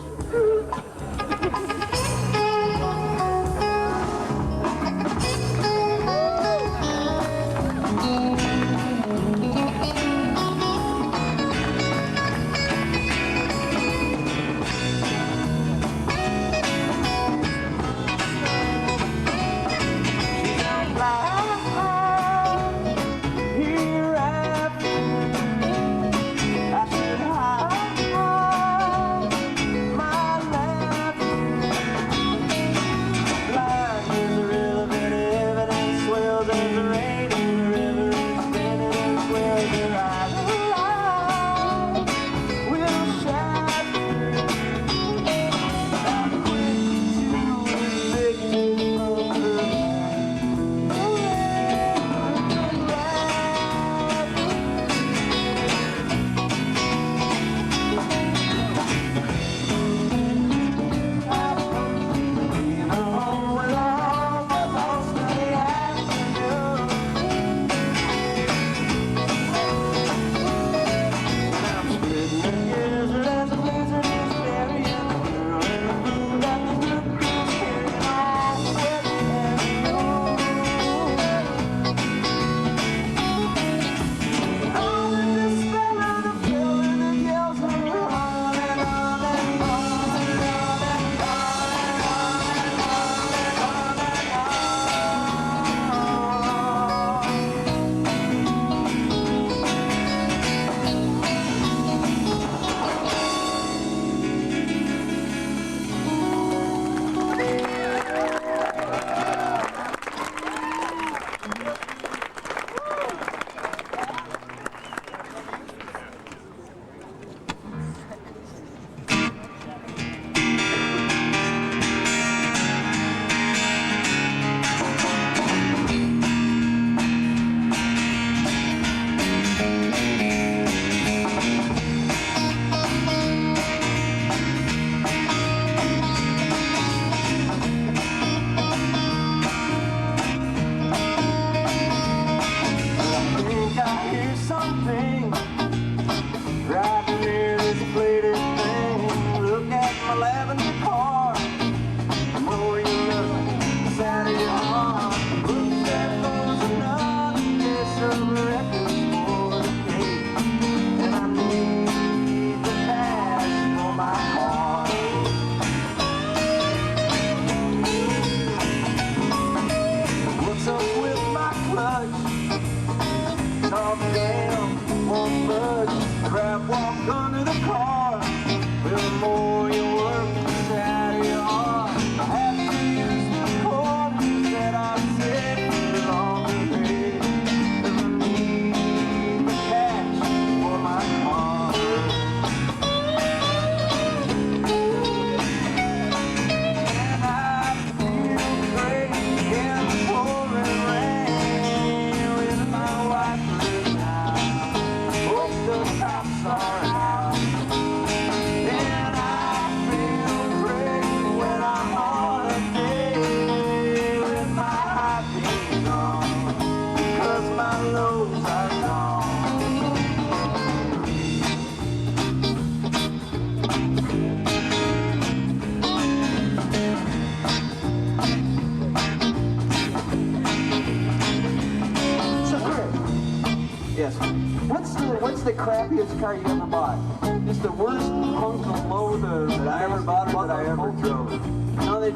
What's the crappiest car you ever bought? Just the worst hunk of load that I ever bought or that I ever drove? No, that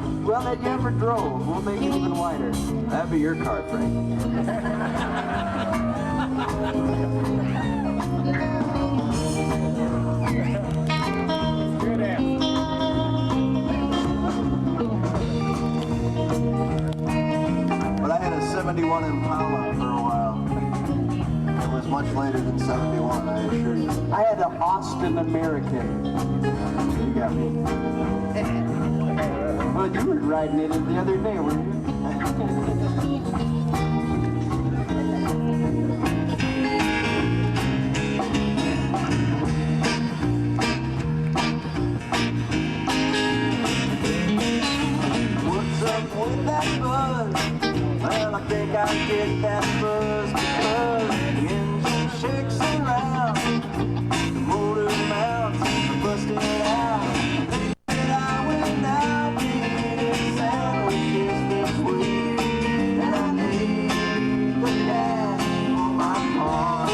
you ever drove. We'll make it even wider. That'd be your car, Frank. But I had a 71 Impala for a while. It was much later than 71, I assure you. I had an Austin American. You got me. Well, you were riding it the other day, weren't you? What's up with that buzz? Well, I think I get that buzz because the engine shakes around, the motor mounts are busted out. And I went out eating sandwiches this week, and I need the gas for my car.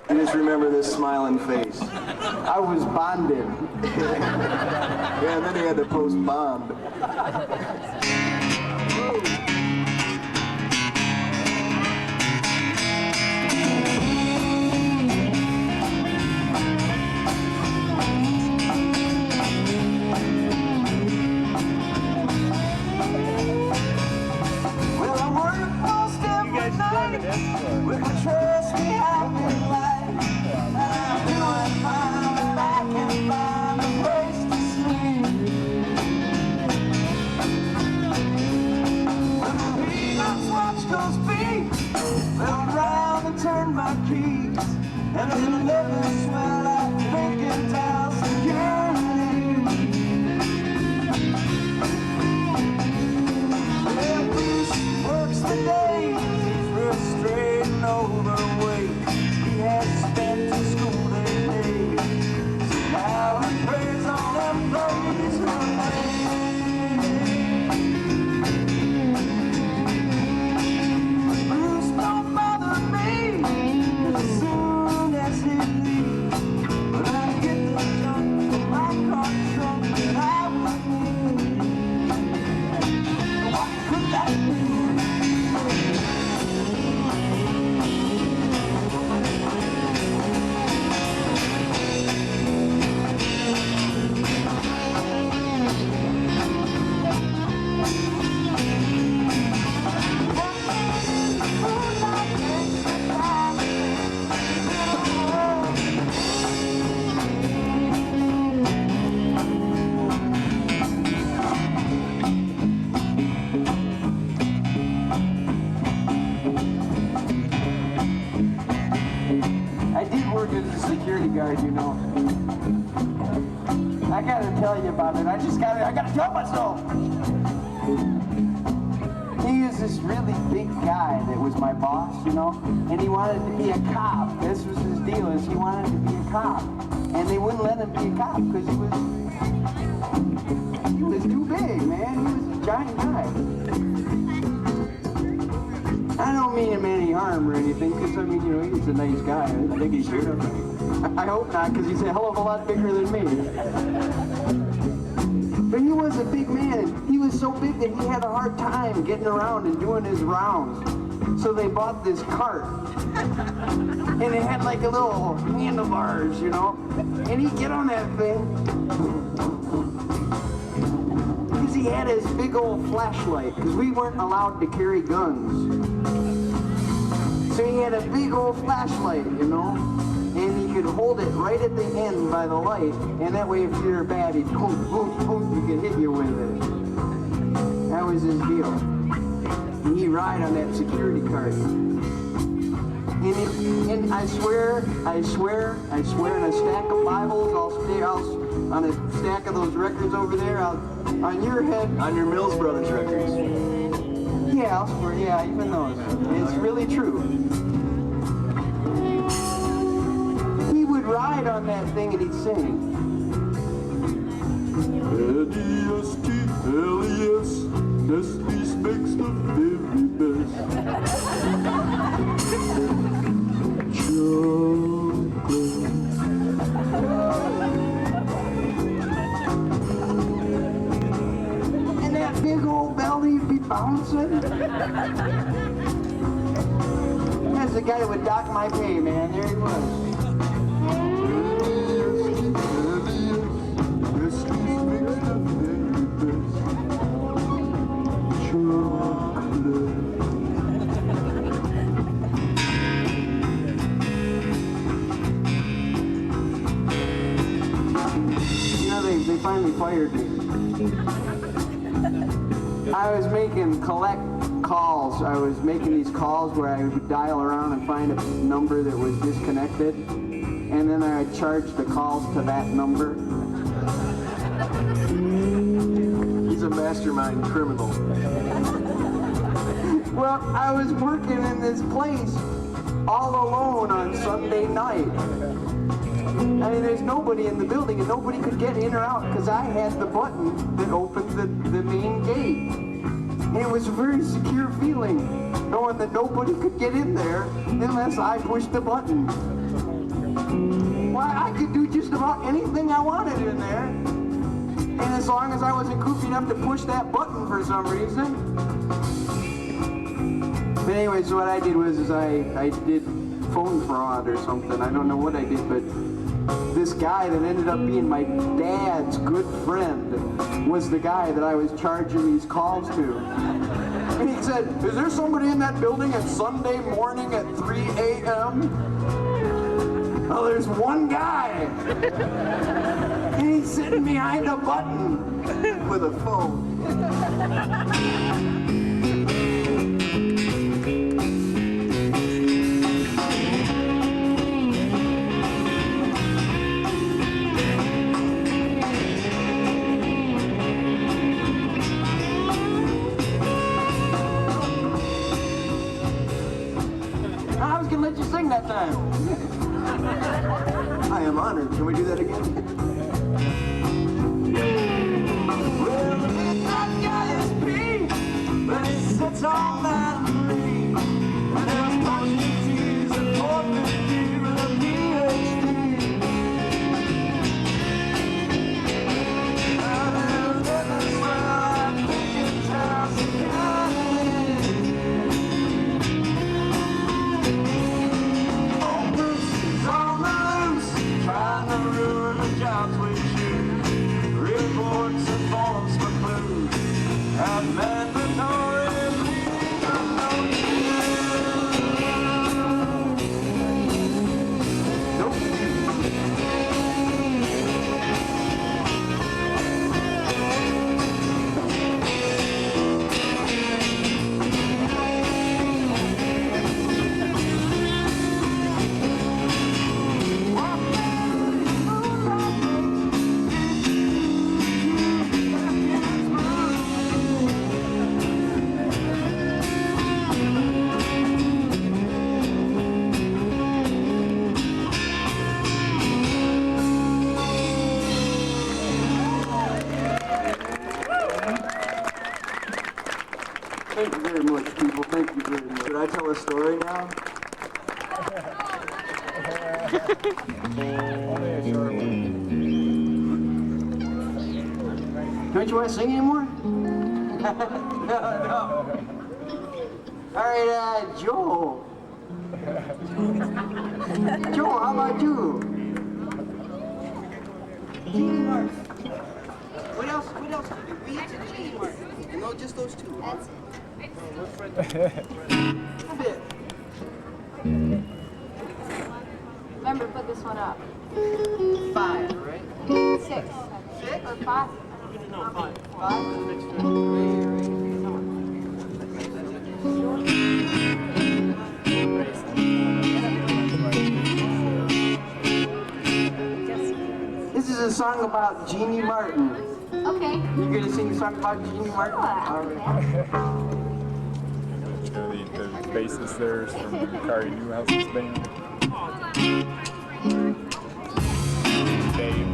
I just remember this smiling face. I was bonded. Yeah, and then he had to post bond. Well, I work most every night with a trusty happy life. And I'm doing fine if I can find a place to sleep. When the peanuts watch goes beat, well, round and turn my keys. And in the living swell like Finkentel security. Well, Bruce works the days, he's real straight and overweight. He has spent his school days, so now he preys on them ladies who Bruce don't bother me, 'cause as soon as he leaves, when I get the junk from my car trunk that I would need, what could that be? I did work as a security guard, you know. I gotta tell you about it. I gotta tell myself. He is this really big guy that was my boss, you know, and he wanted to be a cop. This was his deal, is he wanted to be a cop. And they wouldn't let him be a cop because he was too big, man. He was a giant guy. I don't mean him any harm or anything, because, I mean, you know, he's a nice guy. I think he should have. I hope not, because he's a hell of a lot bigger than me. But he was a big man, and he was so big that he had a hard time getting around and doing his rounds. So they bought this cart. And it had like a little handlebars, you know. And he'd get on that thing. because he had his big old flashlight, because we weren't allowed to carry guns. So he had a big old flashlight, you know, and he could hold it right at the end by the light, and that way if you're bad, he'd boom, boom, boom, he could hit you with it. That was his deal. And he'd ride on that security cart. And I swear, in a stack of Bibles, on a stack of those records over there, on your head. On your Mills Brothers records. Yeah, I'll swear, yeah, even those. It's really true. He would ride on that thing and he'd sing. L-E-S-T-L-E-S, Nestle's makes the very best. And that big old belly would be bouncing. That's the guy that would dock my pay, man. There he was. They finally fired me. I was making collect calls. I was making these calls where I would dial around and find a number that was disconnected, and then I would charge the calls to that number. He's a mastermind criminal. Well, I was working in this place all alone on Sunday night. I mean, there's nobody in the building and nobody could get in or out because I had the button that opened the main gate. And it was a very secure feeling, knowing that nobody could get in there unless I pushed the button. Why, I could do just about anything I wanted in there. And as long as I wasn't goofy enough to push that button for some reason. But anyway, so what I did was I did phone fraud or something. I don't know what I did, but this guy that ended up being my dad's good friend was the guy that I was charging these calls to. And he said, "Is there somebody in that building at Sunday morning at 3 a.m.? Oh, there's one guy. And he's sitting behind a button With a phone. I was gonna let you sing that time. I am honored. Can we do that again? Well, the midnight guy is Pete, but he sits on that tree. And there's potion teas and orphan beer and a PhD. And there's living around Finkentel, trying to ruin the jobs we choose. Reports and forms for clues. And mandatory legal Thank you very much, people. Thank you very much. Should I tell a story now? Don't you want to sing anymore? No. All right, Joe. Joe, how about you? Jeanie Martin. What else do you do? Weeds and Jeanie Martin. And just those two. That's it. That's it. Remember, put this one up. 5, right? 6. 6? Or 5. No, 5. 5? This is a song about Jeanie Martin. Okay. You're gonna sing a song about Jeanie Martin? Sure. All right. The bassist there is from Kari Newhouse's band. Dave.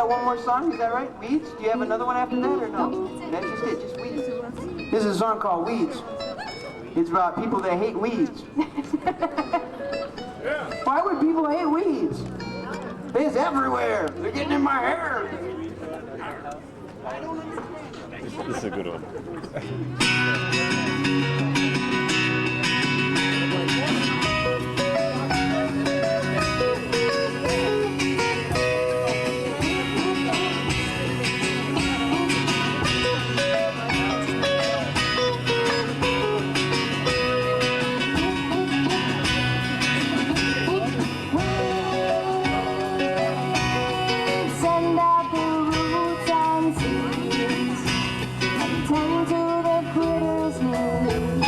One more song, is that right? Weeds? Do you have another one after that or no? That's just it, just Weeds. This is a song called Weeds. It's about people that hate weeds. Why would people hate weeds? It's everywhere. They're getting in my hair. This is a good one. Send out the roots and seeds, and tend to the critters' needs.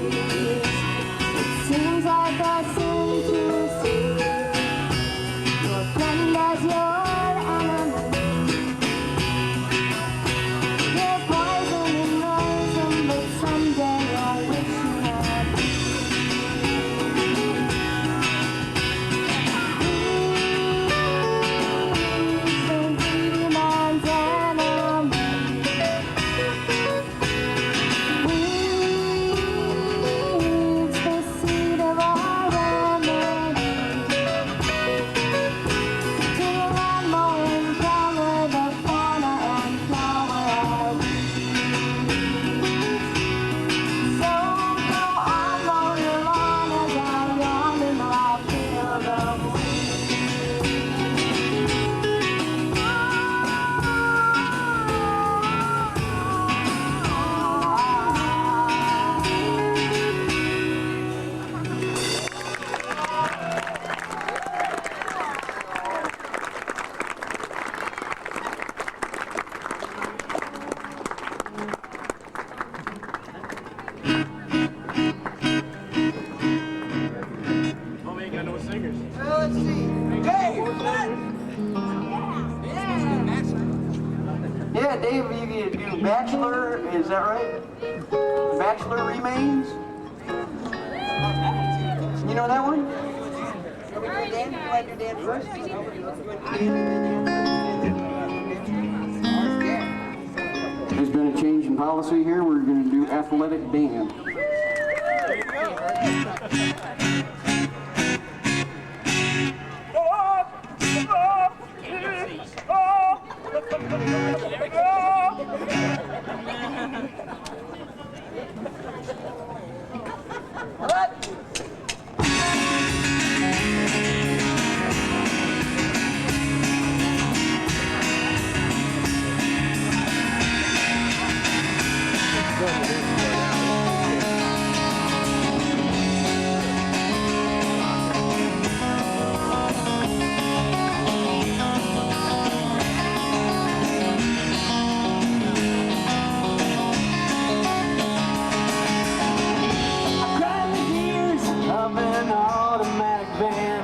It seems like I seem to see your friend as your enemy. You're poison and noisome, but someday I'll wish you had the greedy man's enemy. Weeds the seed of our remedy. To the land mowing power, the fauna and flower are weeds. So come on, mow your lawn as I yawn in my field of weeds. Yeah, Dave, you can do Bachelor, is that right? Bachelor Remains? You know that one? There's been a change in policy here. We're going to do athletic band. Grind the gears of an automatic van.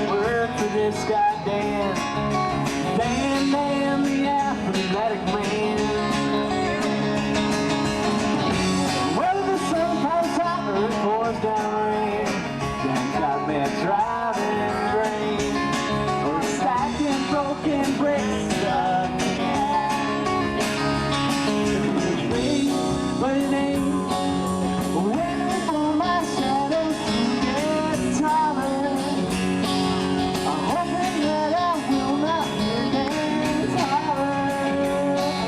Work for this goddamn Dan, the athletic man. Whether the sun pours hot or it pours down rain, Dan's got me driving grain or stacking broken bricks stuck but it ain't waiting for my shadows to get taller. I'm hoping that I will not hear Dan's holler,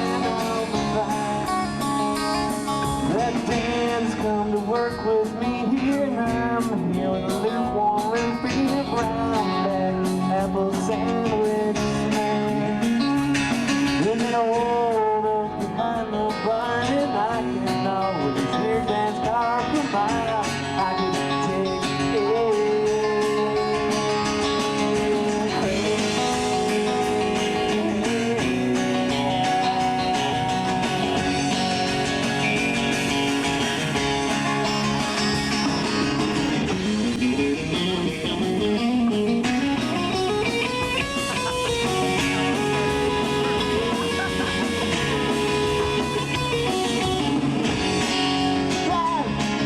and I'll be fine. That Dan's come to work with me here, and I'm here with a lukewarm root beer, brown bag, apple sandwich snack. Then it hold up behind the barn, and I can always hear Dan's car from miles. I can take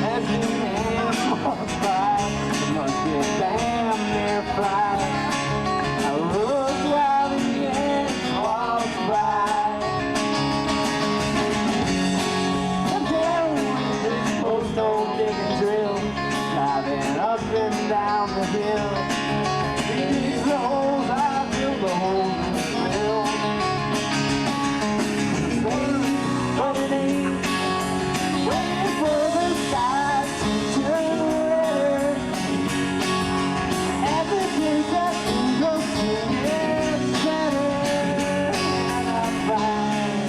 as the man walks by, it must be damn near fly. I look while the ants walks by. I'm down with this post old digging drill, driving up and down the hill. These the holes I fill, the holes in the drill. But it ain't waiting for the sky to turn red. Every day that thing goes to get better, and I find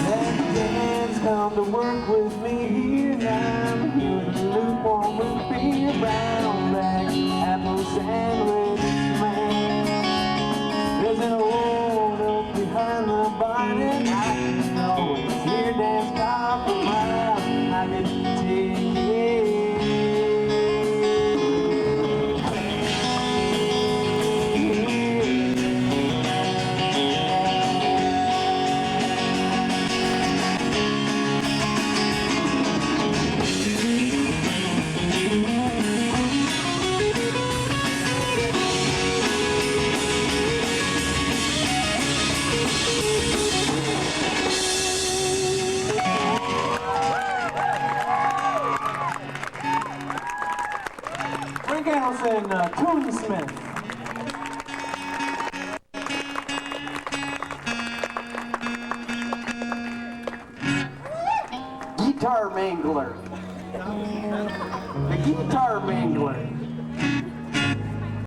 that Dan's come to work with me here. And I'm here with a lukewarm root beer, brown bag, Frank Allison, Toonsmith. Guitar Mangler. The Guitar Mangler.